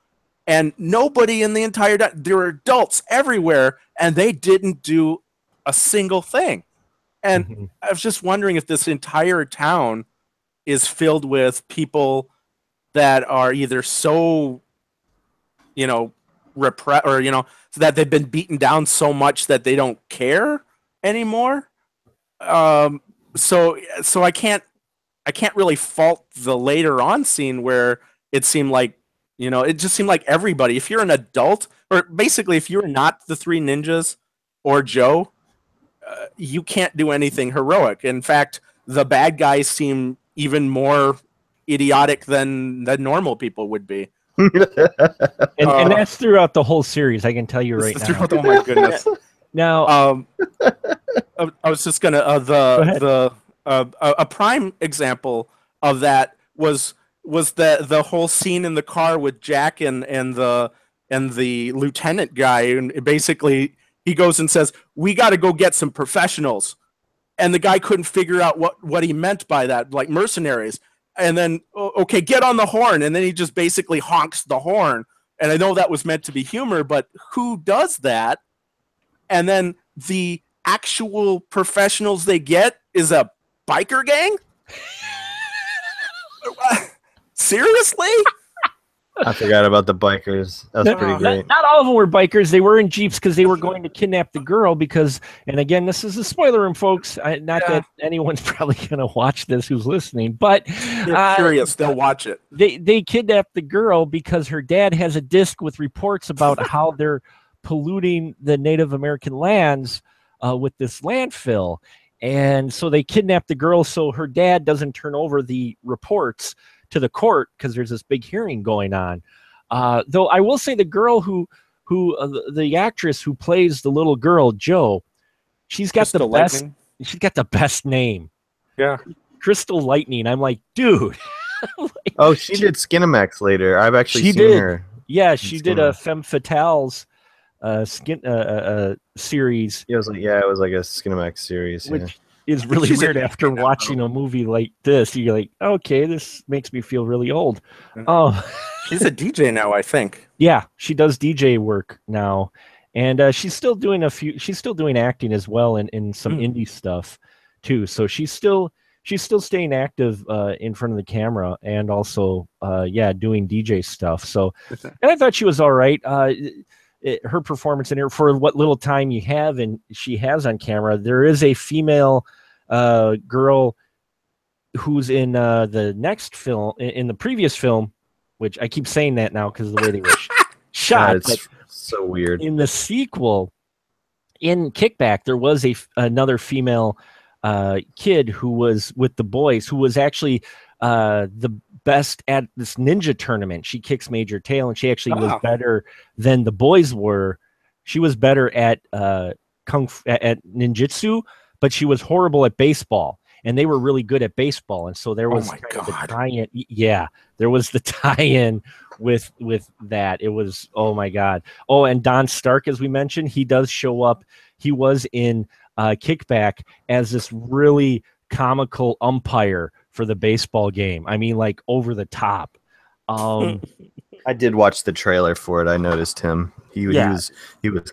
C: and nobody in the entire there were adults everywhere, and they didn't do a single thing. And I was just wondering if this entire town is filled with people that are either so, repressed, or so that they've been beaten down so much that they don't care anymore. so I can't really fault the later on scene where it seemed like, it just seemed like everybody, if you're an adult, or basically if you're not the three ninjas or Joe, you can't do anything heroic. In fact, the bad guys seem even more idiotic than normal people would be.
A: And that's throughout the whole series. I can tell you right now.
C: Oh my goodness!
A: Now,
C: I was just gonna a prime example of that was the whole scene in the car with Jack and the lieutenant guy, and basically he goes and says, "We got to go get some professionals," and the guy couldn't figure out what he meant by that, like mercenaries. And then, okay, get on the horn, and then he just basically honks the horn. And I know that was meant to be humor, but who does that? And then the actual professionals they get is a biker gang? Seriously?
B: I forgot about the bikers. That's pretty great.
A: Not all of them were bikers. They were in Jeeps because they were going to kidnap the girl because, and again, this is a spoiler room, folks. Not that anyone's probably going to watch this who's listening, but
C: they're curious. They'll watch it.
A: They kidnapped the girl because her dad has a disc with reports about how they're polluting the Native American lands with this landfill. And so they kidnapped the girl so her dad doesn't turn over the reports to the court because there's this big hearing going on. Though I will say the girl the actress who plays the little girl, Joe, she's got the best. She's got the best name.
C: Yeah,
A: Crystal Lightning. I'm like, dude.
B: She did Skinamax later. I've actually seen her.
A: Yeah, she did a Femme Fatales series.
B: It was like a Skinamax series.
A: Which is really weird after watching a movie like this. You're like, okay, this makes me feel really old. Oh,
C: she's a DJ now, I think.
A: Yeah, she does DJ work now, and she's still doing acting as well in some indie stuff too. So she's still staying active in front of the camera and also doing DJ stuff. So, and I thought she was all right. Her performance in here, for what little time you have and she has on camera, there is a female girl who's in the next film, in the previous film, which I keep saying that now because of the way they were shot.
B: It's so weird.
A: In the sequel, in Kickback, there was another female kid who was with the boys, who was actually the best at this ninja tournament. She kicks major tail, and she actually was better than the boys were. She was better at kung fu, at ninjutsu, but she was horrible at baseball, and they were really good at baseball. And so there was the tie-in. Yeah, there was the tie-in with that. It was, oh my god. Oh, and Don Stark, as we mentioned, he does show up. He was in Kickback as this really comical umpire for the baseball game. I mean, like, over the top.
B: I did watch the trailer for it. I noticed him. He was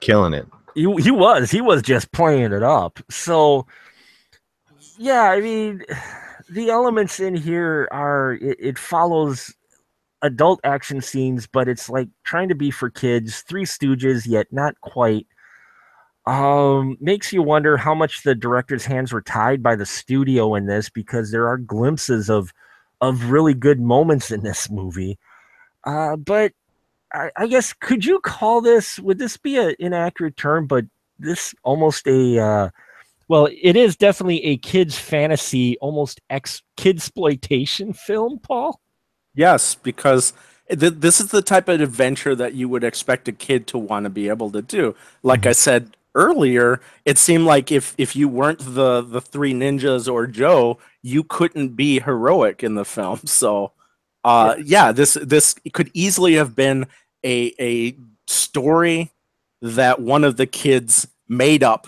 B: killing it.
A: He was just playing it up. So yeah, I mean, the elements in here are, it follows adult action scenes, but it's like trying to be for kids. Three Stooges, yet not quite. Makes you wonder how much the director's hands were tied by the studio in this, because there are glimpses of really good moments in this movie. But I guess, could you call this, would this be an inaccurate term, but this almost a, well, it is definitely a kid's fantasy, almost kidsploitation film, Paul?
C: Yes, because this is the type of adventure that you would expect a kid to want to be able to do. Like I said earlier, it seemed like if you weren't the three ninjas or Joe, you couldn't be heroic in the film. So this could easily have been a story that one of the kids made up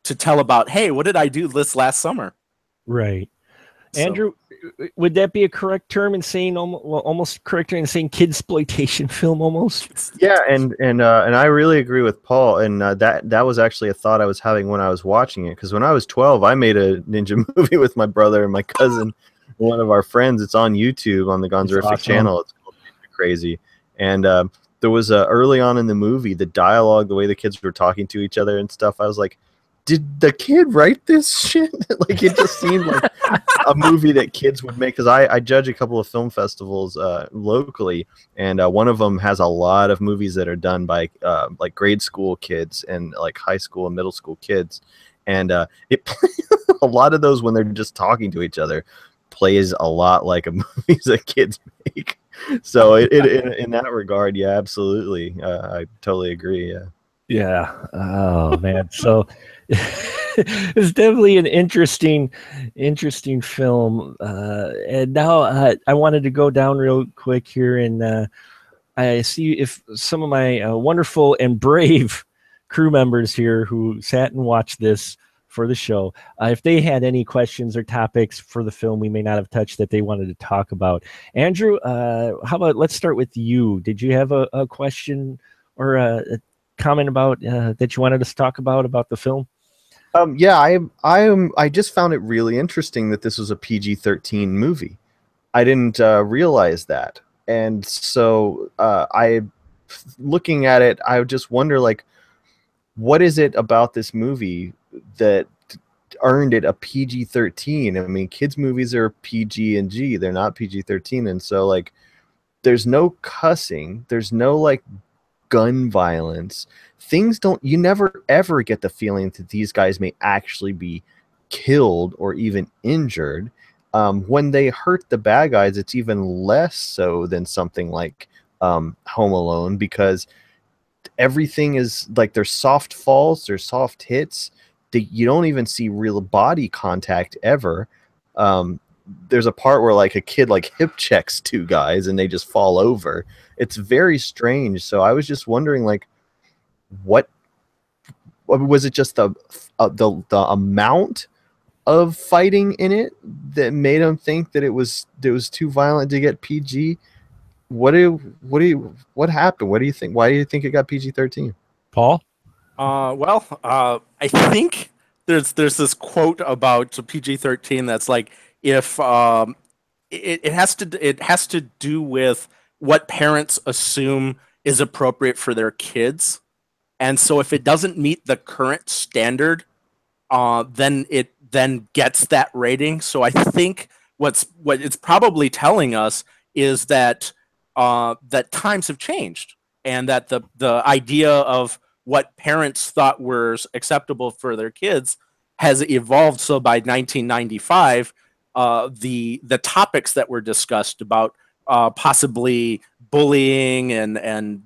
C: to tell about, hey, what did I do this last summer?
A: Right. So, Andrew, would that be a correct term in saying, almost correct in saying kidsploitation film almost?
B: Yeah, and I really agree with Paul, and that was actually a thought I was having when I was watching it, because when I was 12, I made a ninja movie with my brother and my cousin, one of our friends. It's on YouTube on the Gonzorific channel. It's called Ninja Crazy, and there was early on in the movie, the dialogue, the way the kids were talking to each other and stuff. I was like, did the kid write this shit? Like, it just seemed like a movie that kids would make. Because I judge a couple of film festivals locally, and one of them has a lot of movies that are done by like grade school kids and like high school and middle school kids, and it a lot of those, when they're just talking to each other, plays a lot like a movies that kids make. So in that regard, yeah, absolutely, I totally agree. Yeah.
A: Yeah. Oh man. So it's definitely an interesting film. And now I wanted to go down real quick here, and I see if some of my wonderful and brave crew members here who sat and watched this for the show, if they had any questions or topics for the film we may not have touched that they wanted to talk about. Andrew, how about let's start with you. Did you have a question or a comment about that you wanted us to talk about the film?
B: Yeah, I just found it really interesting that this was a PG-13 movie. I didn't realize that, and so looking at it, I just wonder, like, what is it about this movie that earned it a PG-13? I mean, kids' movies are PG and G; they're not PG-13, and so, like, there's no cussing, there's no like gun violence. Things don't, you never ever get the feeling that these guys may actually be killed or even injured. When they hurt the bad guys, it's even less so than something like Home Alone, because everything is like, there's soft falls, there's soft hits. You don't even see real body contact ever. There's a part where like a kid like hip checks two guys and they just fall over. It's very strange. So I was just wondering, like, what was it? Just the amount of fighting in it that made them think that it was too violent to get PG? What happened? What do you think? Why do you think it got PG-13?
A: Paul?
C: I think there's this quote about PG-13 that's like, if it has to do with what parents assume is appropriate for their kids, and so if it doesn't meet the current standard, then it gets that rating. So I think what it's probably telling us is that that times have changed, and that the idea of what parents thought were acceptable for their kids has evolved. So by 1995, the topics that were discussed about possibly bullying and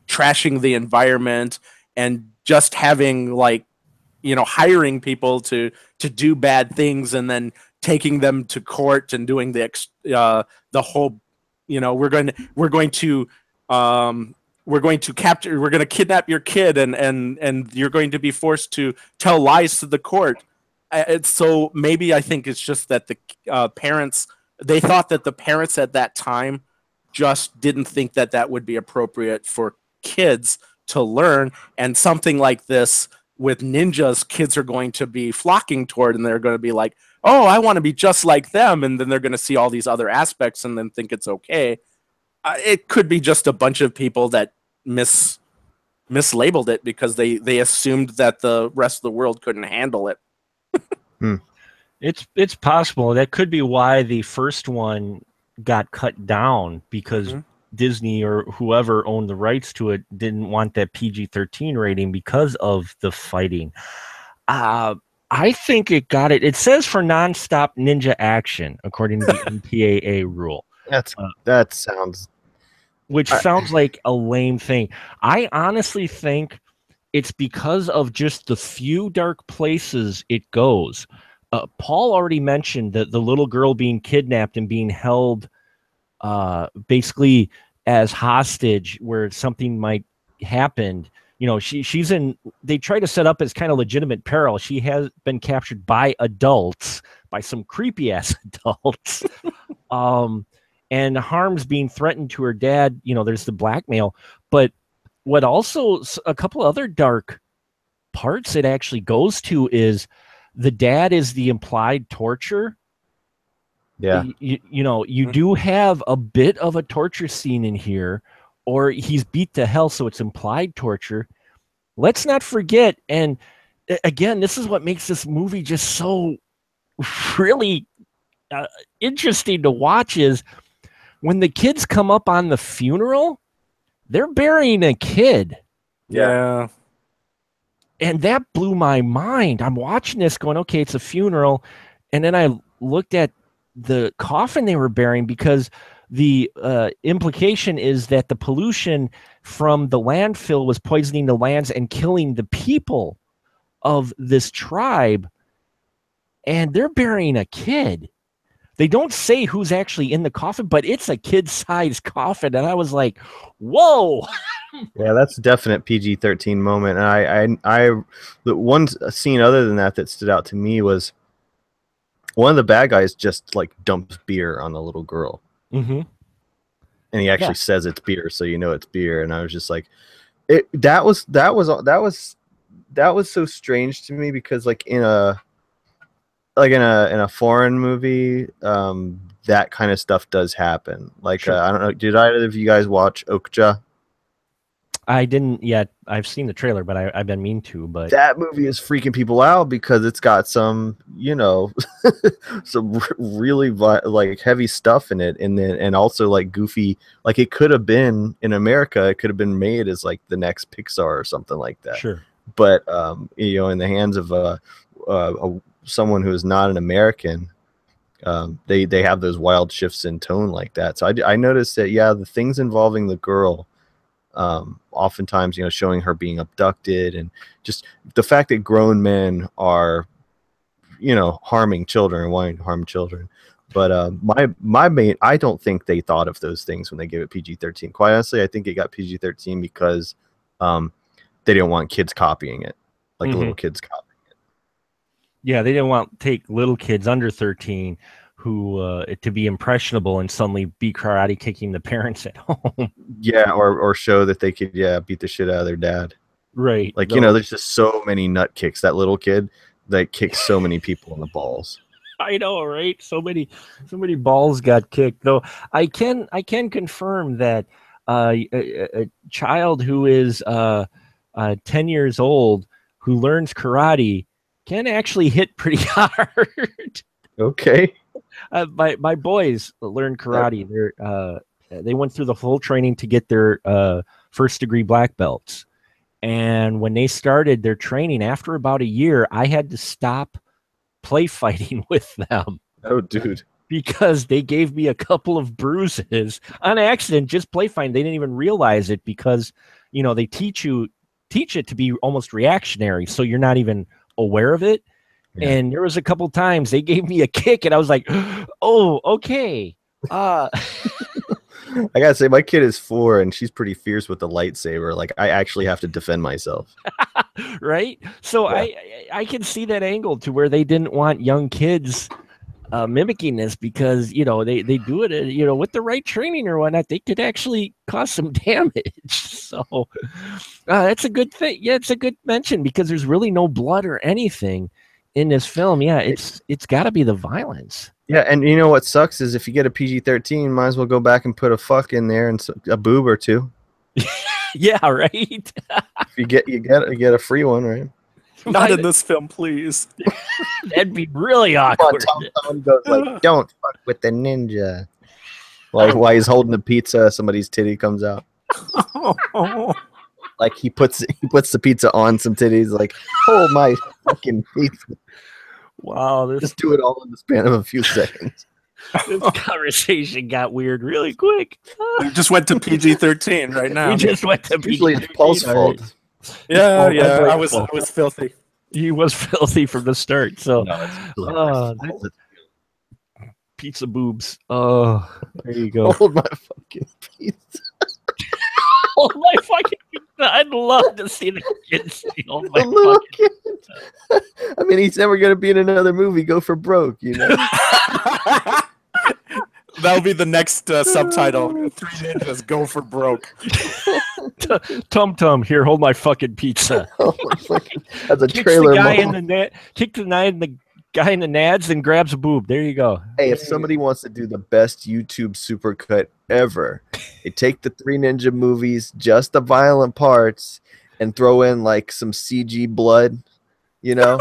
C: trashing the environment, and just having, like, hiring people to do bad things and then taking them to court and doing the whole, we're going to kidnap your kid, and you're going to be forced to tell lies to the court. So maybe I think it's just that the parents, they thought that the parents at that time just didn't think that that would be appropriate for kids to learn. And something like this with ninjas, kids are going to be flocking toward, and they're going to be like, oh, I want to be just like them. And then they're going to see all these other aspects and then think it's okay. It could be just a bunch of people that mislabeled it because they assumed that the rest of the world couldn't handle it.
A: It's possible. That could be why the first one got cut down, because Disney or whoever owned the rights to it didn't want that PG-13 rating because of the fighting. I think it got it. It says for nonstop ninja action, according to the MPAA rule.
B: That sounds...
A: Which sounds like a lame thing. I honestly think it's because of just the few dark places it goes. Paul already mentioned that the little girl being kidnapped and being held basically as hostage where something might happen. She's in, they try to set up as kind of legitimate peril. She has been captured by adults, by some creepy ass adults. And harm's being threatened to her dad. There's the blackmail, but what also a couple other dark parts it actually goes to is the dad is the implied torture.
B: Yeah.
A: You do have a bit of a torture scene in here, or he's beat to hell, so it's implied torture. Let's not forget, and again, this is what makes this movie just so really interesting to watch is when the kids come up on the funeral, they're burying a kid.
C: Yeah.
A: And that blew my mind. I'm watching this going, okay, it's a funeral. And then I looked at the coffin they were burying because the implication is that the pollution from the landfill was poisoning the lands and killing the people of this tribe. And they're burying a kid. They don't say who's actually in the coffin, but it's a kid-sized coffin. And I was like, whoa.
B: Yeah, that's a definite PG-13 moment. And the one scene other than that stood out to me was one of the bad guys just like dumps beer on the little girl.
A: Mm-hmm.
B: And he actually says it's beer, so you know it's beer. And I was just like, that was so strange to me because like in a foreign movie, that kind of stuff does happen. Like
A: Sure.
B: I don't know, did either of you guys watch Okja?
A: I didn't yet. I've seen the trailer, but I've been mean to. But
B: that movie is freaking people out because it's got some, some really like heavy stuff in it, and also like goofy. Like it could have been in America, it could have been made as like the next Pixar or something like that.
A: Sure.
B: But in the hands of someone who is not an American, they have those wild shifts in tone like that. So I noticed that the things involving the girl. Oftentimes, showing her being abducted and just the fact that grown men are, harming children and wanting to harm children. But my main, I don't think they thought of those things when they gave it PG-13. Quite honestly, I think it got PG-13 because they didn't want kids copying it, like the little kids copying it.
A: Yeah, they didn't want to take little kids under 13 who to be impressionable and suddenly be karate kicking the parents at home.
B: Yeah, or show that they could beat the shit out of their dad.
A: Right.
B: Like there's just so many nut kicks. That little kid that kicks so many people in the balls.
A: I know, right? So many balls got kicked. Though I can confirm that a child who is 10 years old who learns karate can actually hit pretty hard.
B: Okay.
A: My boys learned karate. They went through the full training to get their first degree black belts. And when they started their training, after about a year, I had to stop play fighting with them.
B: Oh, dude.
A: Because they gave me a couple of bruises on accident, just play fighting. They didn't even realize it because, they teach it to be almost reactionary. So you're not even aware of it. Yeah. And there was a couple times they gave me a kick and I was like, oh, okay.
B: I gotta say, my kid is 4 and she's pretty fierce with the lightsaber. Like I actually have to defend myself.
A: Right. So yeah. I can see that angle to where they didn't want young kids mimicking this because, they do it, with the right training or whatnot, they could actually cause some damage. So that's a good thing. Yeah, it's a good mention because there's really no blood or anything in this film. Yeah, it's got to be the violence.
B: Yeah, and what sucks is if you get a PG-13, might as well go back and put a fuck in there and a boob or two.
A: Yeah, right.
B: If you get a free one, right?
C: Not in this film, please.
A: That'd be really awkward.
B: Tom goes like, "Don't fuck with the ninja." While he's holding the pizza, somebody's titty comes out. Like he puts the pizza on some titties. Like, hold my fucking pizza.
A: Wow,
B: just do it all in the span of a few seconds.
A: This conversation got weird really quick.
C: We just went to PG-13 right now.
A: We just went to
B: usually it's Paul's fault.
C: Yeah, I was filthy.
A: He was filthy from the start. So pizza boobs. Oh, there you go.
B: Hold my fucking pizza.
A: Hold my fucking pizza. I'd love to see the kid say, "Hold my fucking pizza."
B: I mean, he's never gonna be in another movie. Go for broke,
C: That'll be the next subtitle. 3 Ninjas Go for Broke.
A: Tum Tum, here, hold my fucking pizza.
B: That's a trailer.
A: Kick the guy in the nads and grabs a boob. There you go.
B: Hey, if somebody wants to do the best YouTube supercut ever, they take the 3 Ninja movies, just the violent parts, and throw in like some CG blood you know,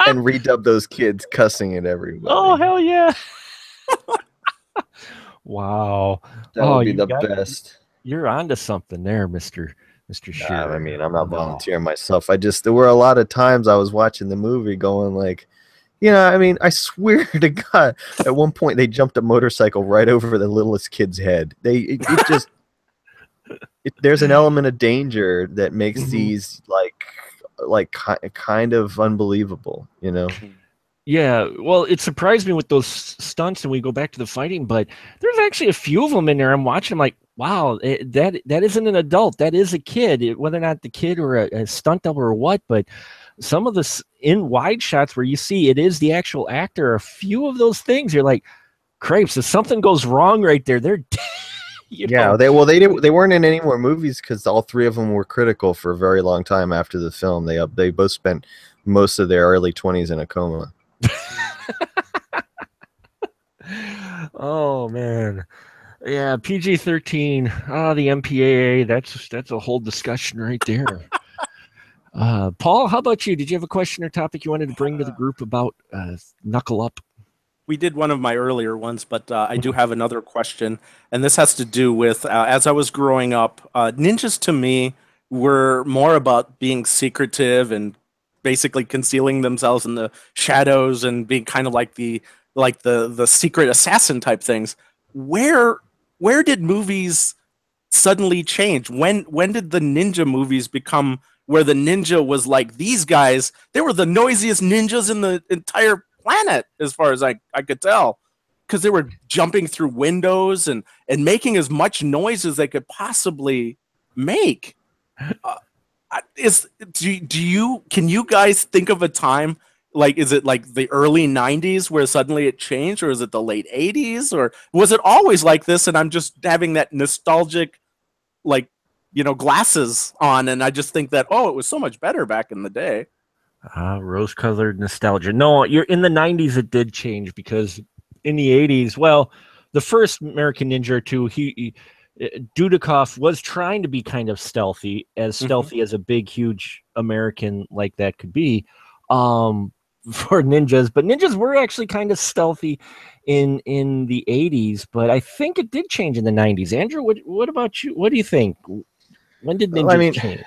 B: and redub those kids cussing at everybody.
A: Oh, hell yeah. Wow.
B: That would be the best.
A: You're onto something there, Mr. Shearer.
B: I mean, I'm not volunteering myself. There were a lot of times I was watching the movie going like, I mean, I swear to God, at one point they jumped a motorcycle right over the littlest kid's head. There's an element of danger that makes these kind of unbelievable,
A: Yeah, well, it surprised me with those stunts, and we go back to the fighting, but there's actually a few of them in there. I'm watching, I'm like, wow, that isn't an adult. That is a kid, whether or not the kid or a stunt double or what, but some of this in wide shots where you see it is the actual actor, a few of those things, you're like, crapes, if something goes wrong right there, they're dead.
B: They weren't in any more movies because all three of them were critical for a very long time after the film. They both spent most of their early 20s in a coma.
A: Oh man, yeah, PG-13. The MPAA. That's a whole discussion right there. Paul, how about you? Did you have a question or topic you wanted to bring to the group about Knuckle Up?
C: We did one of my earlier ones, but I do have another question, and this has to do with as I was growing up, ninjas to me were more about being secretive and basically concealing themselves in the shadows and being kind of like the secret assassin type things. Where did movies suddenly change? When did the ninja movies become where the ninja was like, these guys, they were the noisiest ninjas in the entire planet as far as I could tell, because they were jumping through windows and making as much noise as they could possibly make. Can you guys think of a time, like, is it like the early 90s where suddenly it changed, or is it the late 80s, or was it always like this and I'm just having that nostalgic glasses on and I just think that, oh, it was so much better back in the day?
A: Rose-colored nostalgia. No, you're in the 90s. It did change because in the 80s, well, the first American Ninja or two, Dudikoff was trying to be kind of stealthy as a big, huge American like that could be for ninjas. But ninjas were actually kind of stealthy in the 80s. But I think it did change in the 90s. Andrew, what about you? What do you think? When did ninjas change?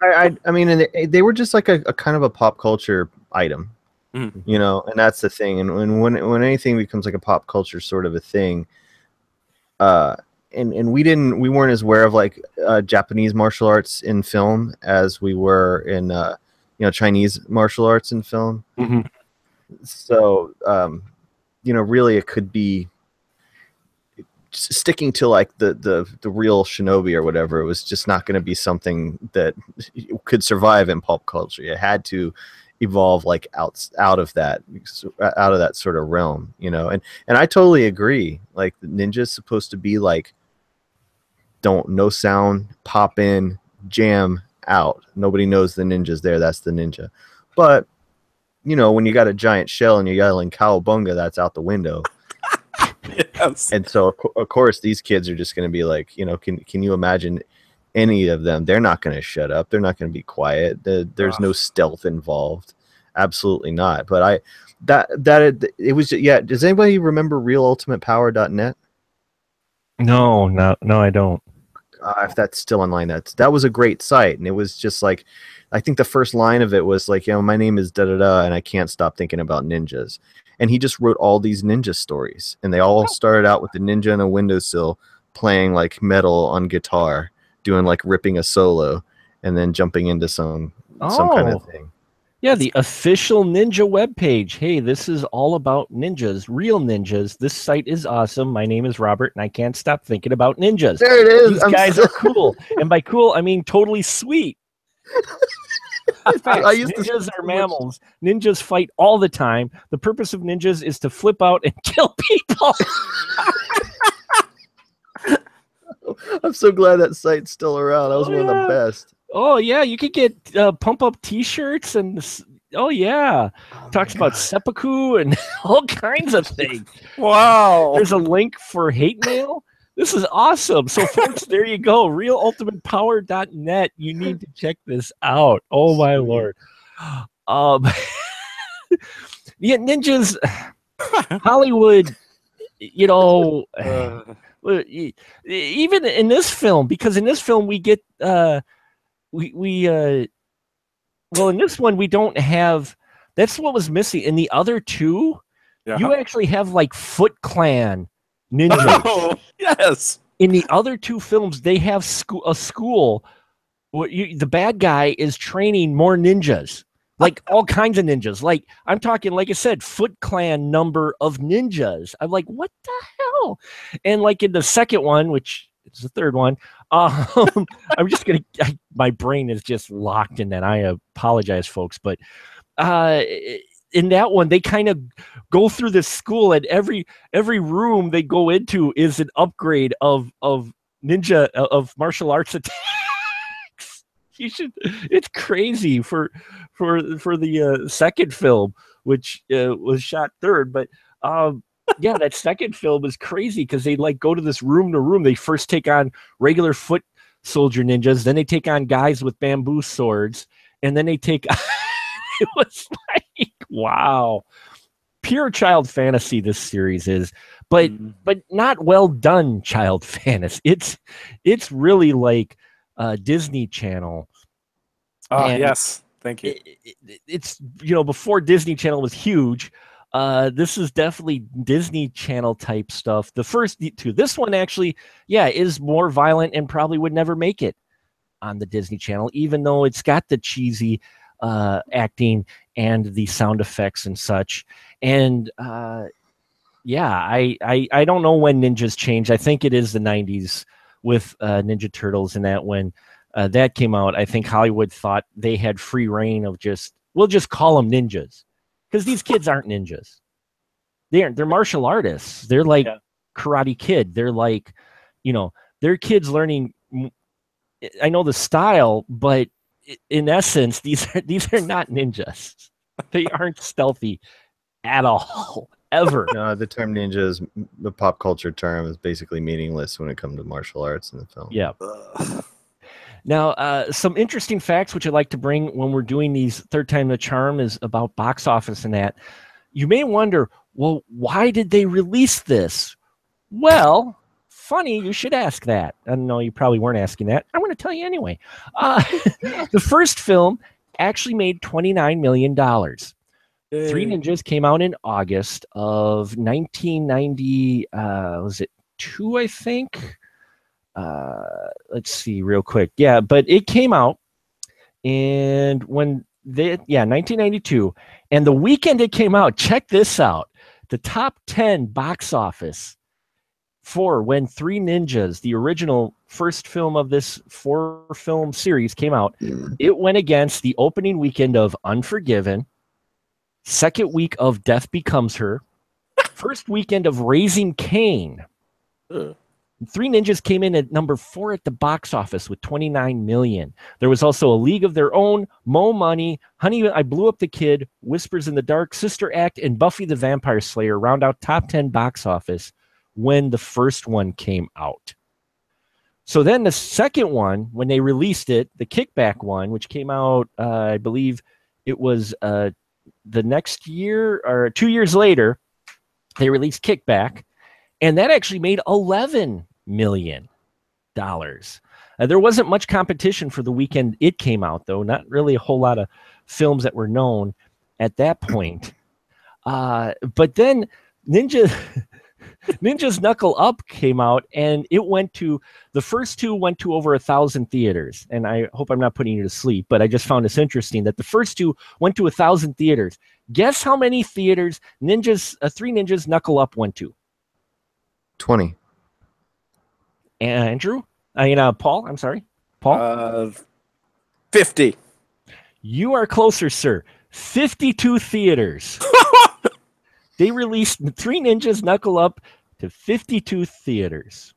B: I mean, they were just like a kind of a pop culture item, and that's the thing. And when anything becomes like a pop culture sort of a thing, and we weren't as aware of like Japanese martial arts in film as we were in Chinese martial arts in film. So really it could be sticking to like the real shinobi or whatever. It was just not going to be something that could survive in pop culture. It had to evolve like out of that sort of realm, and I totally agree. Like the ninja's supposed to be like, no sound, pop in, jam out. Nobody knows the ninja's there. That's the ninja. But when you got a giant shell and you're yelling cowabunga, that's out the window.
C: Yes.
B: And so of course these kids are just going to be like, can you imagine any of them? They're not going to shut up. They're not going to be quiet. There's no stealth involved. Absolutely not. But it was, yeah. Does anybody remember realultimatepower.net?
A: No, I don't.
B: If that's still online, that was a great site. And it was just like, I think the first line of it was like, my name is da-da-da and I can't stop thinking about ninjas. And he just wrote all these ninja stories, and they all started out with the ninja on a windowsill playing like metal on guitar, doing like ripping a solo, and then jumping into some kind of thing.
A: Yeah, the official ninja webpage. Hey, this is all about ninjas, real ninjas. This site is awesome. My name is Robert, and I can't stop thinking about ninjas.
B: There it is.
A: These guys are cool, and by cool, I mean totally sweet. Ninjas are mammals. Ninjas fight all the time. The purpose of ninjas is to flip out and kill people.
B: I'm so glad that site's still around. That was one of the best.
A: Oh yeah, you could get pump up T-shirts and talks about seppuku and all kinds of things.
C: Wow.
A: There's a link for hate mail. This is awesome. So, folks, there you go. RealUltimatePower.net. You need to check this out. Oh, my Lord. Yeah, ninjas, Hollywood, you know, even in this film, because in this film we get, well, in this one we don't have, that's what was missing. In the other two, you actually have like Foot Clan ninjas.
C: Oh, yes.
A: In the other two films, they have a school where the bad guy is training more ninjas, like all kinds of ninjas. Like I'm talking, like I said, Foot Clan number of ninjas. I'm like, what the hell? And like in the second one, which is the third one, I'm just gonna. My brain is just locked in that. I apologize, folks, but in that one, they kind of go through this school, and every room they go into is an upgrade of ninja of martial arts attacks. It's crazy for the second film, which was shot third, but yeah, that second film is crazy because they like go to this room to room. They first take on regular foot soldier ninjas, then they take on guys with bamboo swords, and then they take. It was like, wow, pure child fantasy. This series is, but not well done child fantasy. It's really like Disney Channel.
C: Oh, yes, thank you.
A: It's before Disney Channel was huge. This is definitely Disney Channel type stuff. The first two, this one actually, is more violent and probably would never make it on the Disney Channel, even though it's got the cheesy acting and the sound effects and such. And I don't know when ninjas changed. I think it is the 90s with Ninja Turtles, and that when that came out, I think Hollywood thought they had free reign of we'll just call them ninjas, because these kids aren't ninjas. They're martial artists. They're like Karate Kid. They're like, they're kids learning. I know the style, but in essence, these are not ninjas. They aren't stealthy at all, ever.
B: No, the term ninja is the pop culture term, is basically meaningless when it comes to martial arts in the film.
A: Yeah. Now, some interesting facts which I'd like to bring when we're doing these Third Time the Charm is about box office and that. You may wonder, well, why did they release this? Well, funny, you should ask that. I know you probably weren't asking that. I'm going to tell you anyway. The first film actually made $29 million. Three Ninjas came out in August of 1990. Was it 2, I think? Let's see real quick. Yeah, but it came out, and 1992. And the weekend it came out, check this out. The top 10 box office for when Three Ninjas, the original first film of this 4-film series, came out, it went against the opening weekend of Unforgiven, second week of Death Becomes Her, first weekend of Raising Cain. Three Ninjas came in at number 4 at the box office with $29 million. There was also A League of Their Own, Mo Money, Honey, I Blew Up the Kid, Whispers in the Dark, Sister Act, and Buffy the Vampire Slayer round out top 10 box office when the first one came out. So then the second one, when they released it, the Kickback one, which came out, I believe it was the next year or 2 years later, they released Kickback. And that actually made $11 million. There wasn't much competition for the weekend it came out, though. Not really a whole lot of films that were known at that point. But then Ninja's Knuckle Up came out, and the first two went to over 1,000 theaters. And I hope I'm not putting you to sleep, but I just found this interesting that the first two went to 1,000 theaters. Guess how many theaters Three Ninjas Knuckle Up went to?
B: 20.
A: Andrew? Paul, I'm sorry. Paul?
C: 50.
A: You are closer, sir. 52 theaters. They released Three Ninjas Knuckle Up to 52 theaters.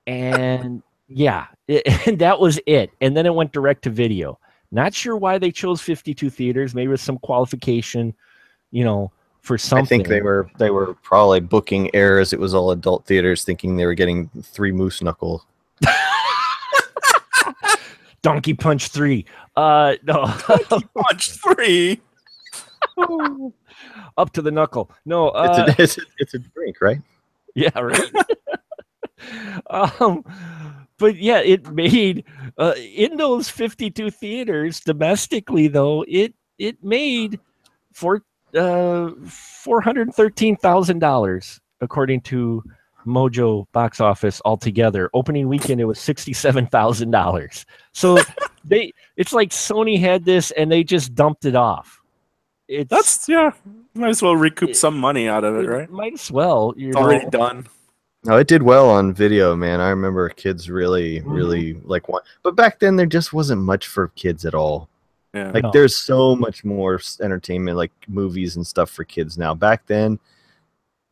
A: And and that was it. And then it went direct to video. Not sure why they chose 52 theaters. Maybe with some qualification, for something.
B: I think they were probably booking errors. It was all adult theaters thinking they were getting 3 Moose Knuckle.
A: Donkey Punch 3. No.
C: Donkey Punch 3.
A: Up to the knuckle. No.
B: It's a drink, right?
A: Yeah, right. But yeah, it made in those 52 theaters domestically, though, it made for $413,000 according to Mojo box office altogether. Opening weekend, it was $67,000. So it's like Sony had this and they just dumped it off.
C: Might as well recoup some money out of it, right?
A: Might as well.
C: It's already done.
B: No, it did well on video, man. I remember kids really like one. But back then, there just wasn't much for kids at all.
C: Yeah.
B: Like there's so much more entertainment, like movies and stuff for kids now. Back then,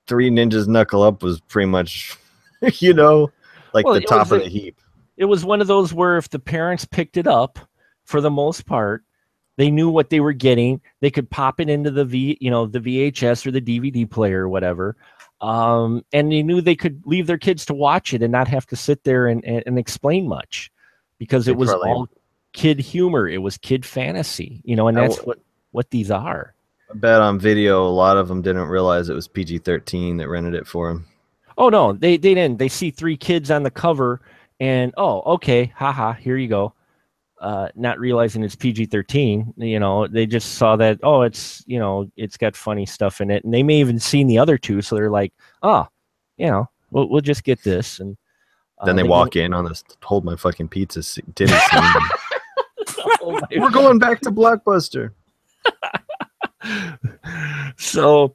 B: Three Ninjas Knuckle Up was pretty much, like the top of the heap.
A: It was one of those where if the parents picked it up, for the most part, they knew what they were getting. They could pop it into the the VHS or the DVD player or whatever. And they knew they could leave their kids to watch it and not have to sit there and explain much, because it was all kid humor. It was kid fantasy, and that's what these are.
B: I bet on video, a lot of them didn't realize it was PG-13 that rented it for them.
A: Oh, no, they didn't. They see 3 kids on the cover and, oh, okay, haha, here you go. Not realizing it's PG-13, they just saw that, oh, it's got funny stuff in it. And they may even seen the other 2. So they're like, oh, we'll just get this. And
B: then they walk in on this, hold my fucking pizza titty scene. We're going back to Blockbuster.
A: So,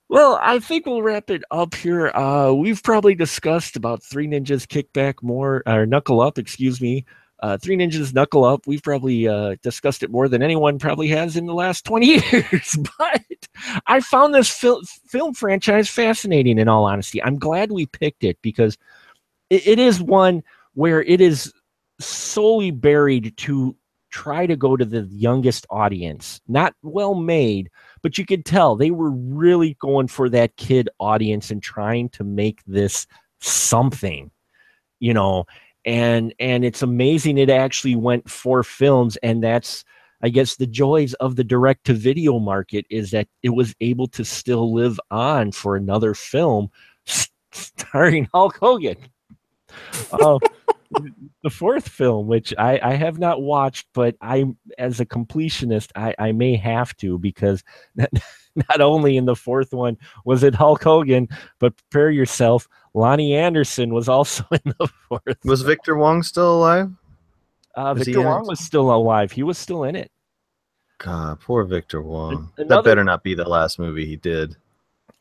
A: well, I think we'll wrap it up here. We've probably discussed about Three Ninjas Knuckle Up, excuse me. Three Ninjas Knuckle Up. We've probably discussed it more than anyone probably has in the last 20 years. But I found this film franchise fascinating, in all honesty. I'm glad we picked it, because it is one where it is solely buried to try to go to the youngest audience. Not well made, but you could tell they were really going for that kid audience and trying to make this something, and it's amazing it actually went 4 films. And that's, I guess, the joys of the direct-to-video market, is that it was able to still live on for another film starring Hulk Hogan. The 4th film, which I have not watched, but as a completionist, I may have to, because not only in the 4th one was it Hulk Hogan, but prepare yourself, Lonnie Anderson was also in the 4th.
B: Was Victor Wong still alive?
A: Victor Wong was still alive. He was still in it.
B: God, poor Victor Wong. That better not be the last movie he did.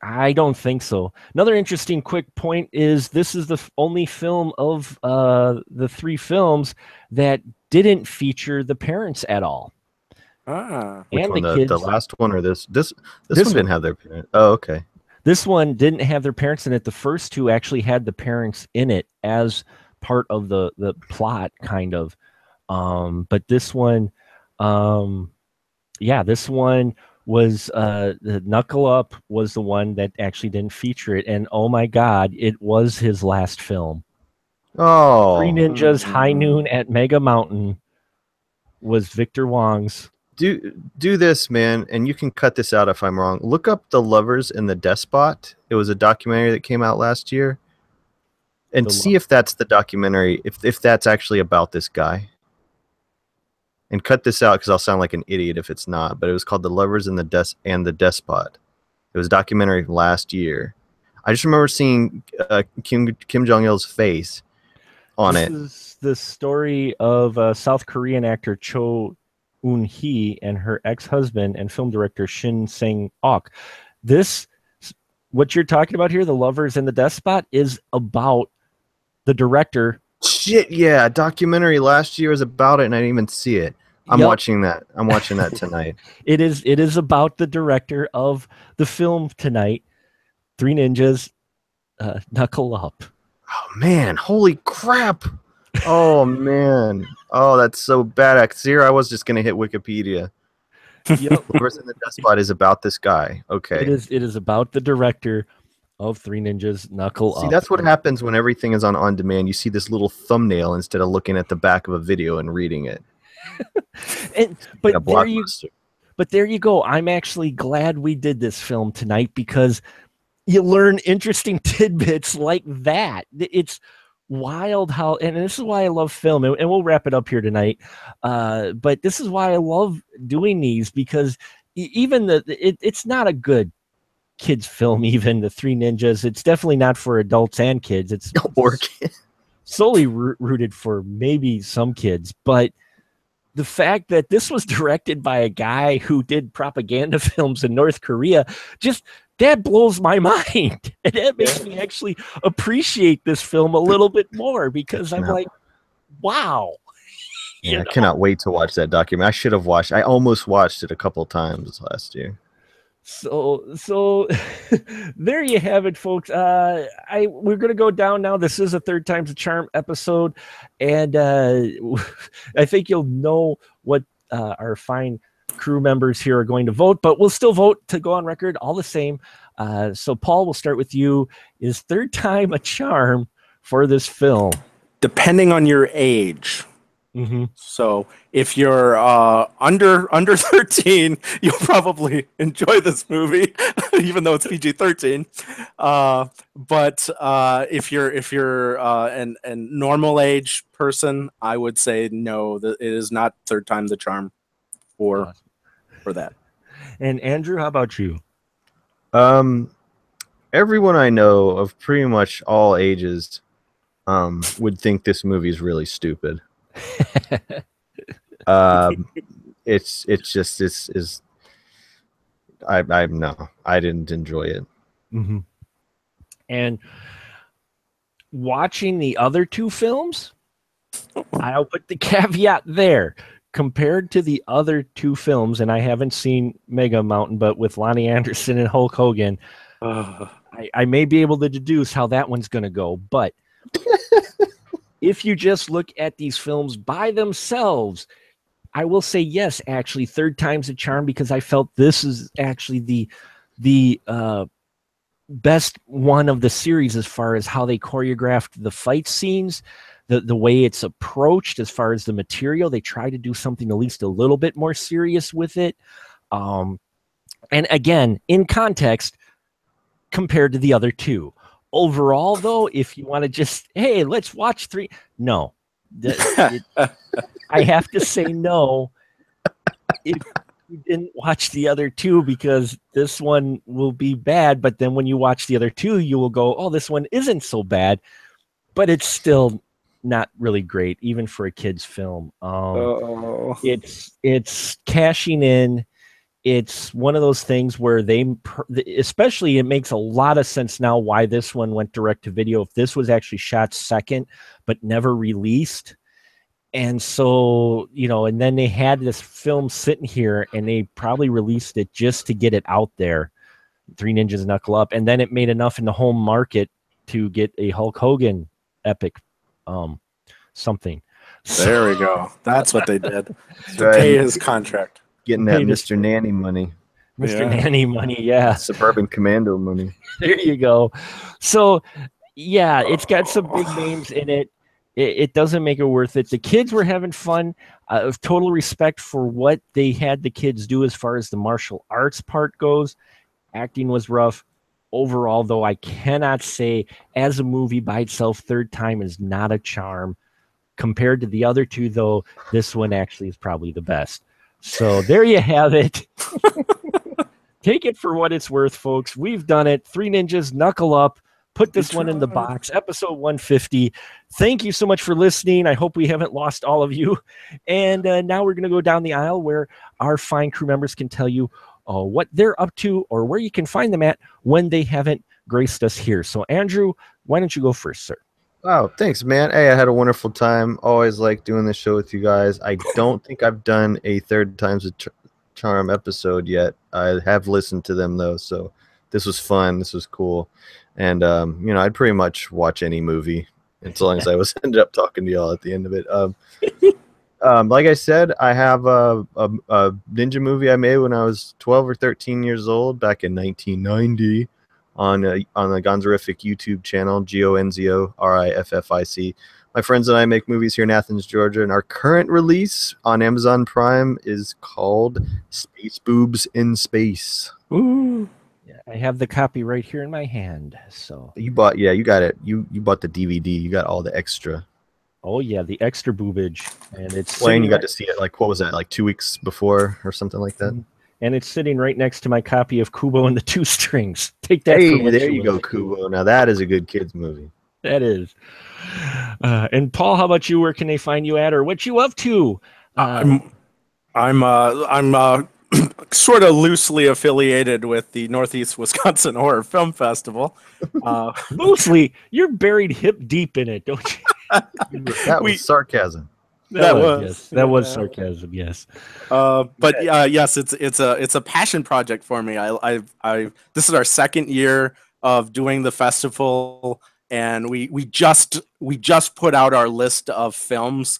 A: I don't think so. Another interesting quick point is this is the only film of the 3 films that didn't feature the parents at all.
B: Which one, the last one or this one didn't have their parents? Oh, okay.
A: This one didn't have their parents in it. The first 2 actually had the parents in it as part of the plot, kind of. But this one, this one was the Knuckle Up was the one that actually didn't feature it. And oh my God, it was his last film.
B: Oh,
A: Three Ninjas High Noon at Mega Mountain was Victor Wong's.
B: Do this, man, and you can cut this out if I'm wrong. Look up The Lovers and the Despot. It was a documentary that came out last year. And see if that's the documentary, if that's actually about this guy. And cut this out, because I'll sound like an idiot if it's not. But it was called The Lovers and the Despot. It was a documentary last year. I just remember seeing Kim Jong-il's face on it.
A: This is the story of South Korean actor Cho Eun-hee and her ex-husband and film director Shin Sang-ok. This, what you're talking about here, The Lovers and the Despot, is about the director.
B: Shit, yeah, a documentary last year was about it, and I didn't even see it. I'm watching that. I'm watching that tonight.
A: It is about the director of the film tonight, Three Ninjas, Knuckle Up.
B: Oh man, holy crap! Oh man, oh that's so bad. Here I was just gonna hit Wikipedia.
A: Yep.
B: Lovers in the Despot is about this guy. Okay.
A: It is about the director of Three Ninjas Knuckle
B: See,
A: Up.
B: that's what happens when everything is on demand. You see this little thumbnail instead of looking at the back of a video and reading it.
A: And
B: Like a
A: but there you go. I'm actually glad we did this film tonight because you learn interesting tidbits like that. It's wild how, and this is why I love film, and we'll wrap it up here tonight. But this is why I love doing these because even it's not a good kids film. Even the Three Ninjas, it's definitely not for adults and kids. It's
B: or kids.
A: solely rooted for maybe some kids, but the fact that this was directed by a guy who did propaganda films in North Korea, just that blows my mind. And that makes me actually appreciate this film a little bit more because I'm like, wow.
B: Yeah, I cannot wait to watch that documentary. I almost watched it a couple times last year.
A: So there you have it, folks. We're gonna go down now. This is a Third Time's a Charm episode, and I think you'll know what our fine crew members here are going to vote, but we'll still vote to go on record all the same. So Paul, we'll start with you. Is Third Time a Charm for this film?
C: Depending on your age.
A: Mm-hmm.
C: So if you're under 13, you'll probably enjoy this movie, even though it's PG-13. But if you're an normal age person, I would say no. That it is not Third Time the Charm for that.
A: And Andrew, how about you?
B: Everyone I know of pretty much all ages would think this movie is really stupid. It's I didn't enjoy it.
A: Mm-hmm. And watching the other two films, I'll put the caveat there. Compared to the other two films, and I haven't seen Mega Mountain, but with Lonnie Anderson and Hulk Hogan, I may be able to deduce how that one's going to go. But if you just look at these films by themselves, I will say yes, actually, Third Time's a Charm, because I felt this is actually the best one of the series as far as how they choreographed the fight scenes, the way it's approached as far as the material. They try to do something at least a little bit more serious with it. And again, in context, compared to the other two. Overall, though, if you want to just, hey, let's watch three. No. I have to say no if you didn't watch the other two, because this one will be bad. But then when you watch the other two, you will go, oh, this one isn't so bad. But it's still not really great, even for a kid's film. It's cashing in. It's one of those things where especially, it makes a lot of sense now why this one went direct to video. If this was actually shot second, but never released. And so, and then they had this film sitting here and they probably released it just to get it out there. Three Ninjas Knuckle Up. And then it made enough in the home market to get a Hulk Hogan epic something.
C: There we go. That's what they did. To pay his contract.
B: Getting that Mr. Nanny money.
A: Mr. Nanny money, yeah.
B: Suburban Commando money.
A: There you go. So, yeah, it's got some big names in it. It doesn't make it worth it. The kids were having fun. Total respect for what they had the kids do as far as the martial arts part goes. Acting was rough. Overall, though, I cannot say as a movie by itself, Third Time is not a charm. Compared to the other two, though, this one actually is probably the best. So there you have it. Take it for what it's worth, folks. We've done it. Three Ninjas, Knuckle Up. Put this one in the box. Episode 150. Thank you so much for listening. I hope we haven't lost all of you. And now we're going to go down the aisle where our fine crew members can tell you what they're up to or where you can find them at when they haven't graced us here. So, Andrew, why don't you go first, sir?
B: Wow, thanks, man. Hey, I had a wonderful time. Always like doing this show with you guys. I don't think I've done a Third Time's a Charm episode yet. I have listened to them, though, so this was fun. This was cool. And, I'd pretty much watch any movie as long as I ended up talking to y'all at the end of it. Like I said, I have a ninja movie I made when I was 12 or 13 years old back in 1990 on the Gonzorific YouTube channel, GONZORIFFIC. My friends and I make movies here in Athens, Georgia, and our current release on Amazon Prime is called Space Boobs in Space.
A: Ooh. Yeah, I have the copy right here in my hand. So
B: You bought, yeah, you got it. You bought the DVD. You got all the extra.
A: oh yeah, the extra boobage, and it's
B: Wayne, you
A: sitting
B: got to see it. Like, what was that? Like 2 weeks before or something like that.
A: and it's sitting right next to my copy of Kubo and the Two Strings. Take that.
B: Hey,
A: for what
B: there you go,
A: will.
B: Kubo. Now that is a good kids movie.
A: That is. And Paul, how about you? Where can they find you at, or what you up to?
C: I'm sort of loosely affiliated with the Northeast Wisconsin Horror Film Festival.
A: Loosely, you're buried hip deep in it, don't you?
B: That was sarcasm.
A: That was sarcasm. Yes.
C: But yes, it's a passion project for me. This is our second year of doing the festival, and we just put out our list of films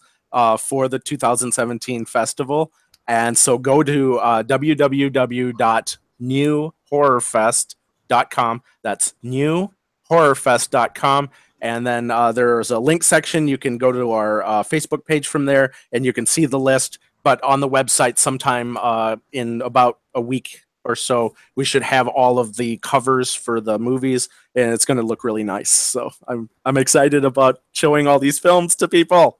C: for the 2017 festival. And so go to www.newhorrorfest.com. That's newhorrorfest.com. And then there's a link section. You can go to our Facebook page from there, and you can see the list. But on the website sometime in about a week or so, we should have all of the covers for the movies, and it's going to look really nice. So I'm excited about showing all these films to people.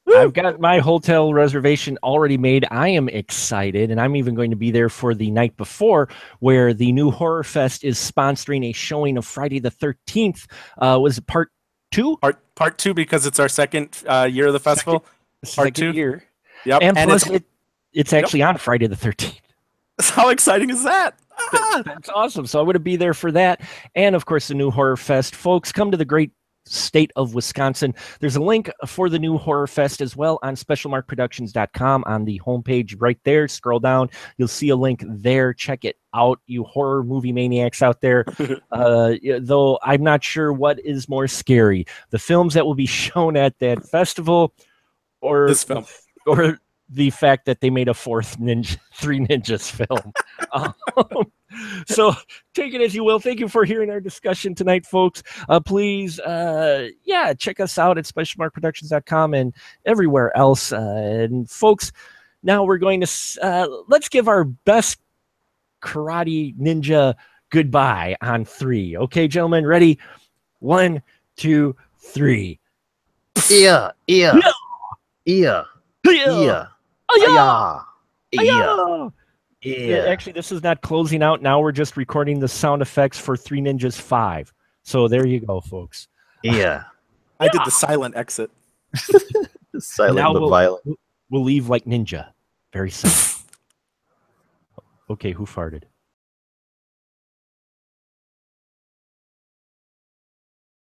A: I've got my hotel reservation already made. I am excited, and I'm even going to be there for the night before, where the New Horror Fest is sponsoring a showing of Friday the 13th. Was it part 2?
C: Part 2, because it's our second year of the festival.
A: Part 2 year.
C: Yep.
A: And plus, it's actually on Friday the 13th.
C: How exciting is that?
A: That's awesome. So I'm going to be there for that. And, of course, the New Horror Fest. Folks, come to the great state of Wisconsin. There's a link for the New Horror Fest as well on specialmarkproductions.com on the homepage right there. Scroll down. You'll see a link there. Check it out, you horror movie maniacs out there. Though I'm not sure what is more scary, the films that will be shown at that festival or
C: this film,
A: or the fact that they made a fourth Three Ninjas film. So take it as you will. Thank you for hearing our discussion tonight, folks. Please, check us out at specialmarkproductions.com and everywhere else. And folks, now we're going to let's give our best karate ninja goodbye on 3. Okay, gentlemen, ready? 1, 2, 3.
B: Yeah.
A: Actually, this is not closing out. Now we're just recording the sound effects for 3 Ninjas 5. So there you go, folks.
B: Yeah.
C: I did the silent exit.
B: Silent but violent.
A: We'll leave like ninja. Very simple. Okay, who farted?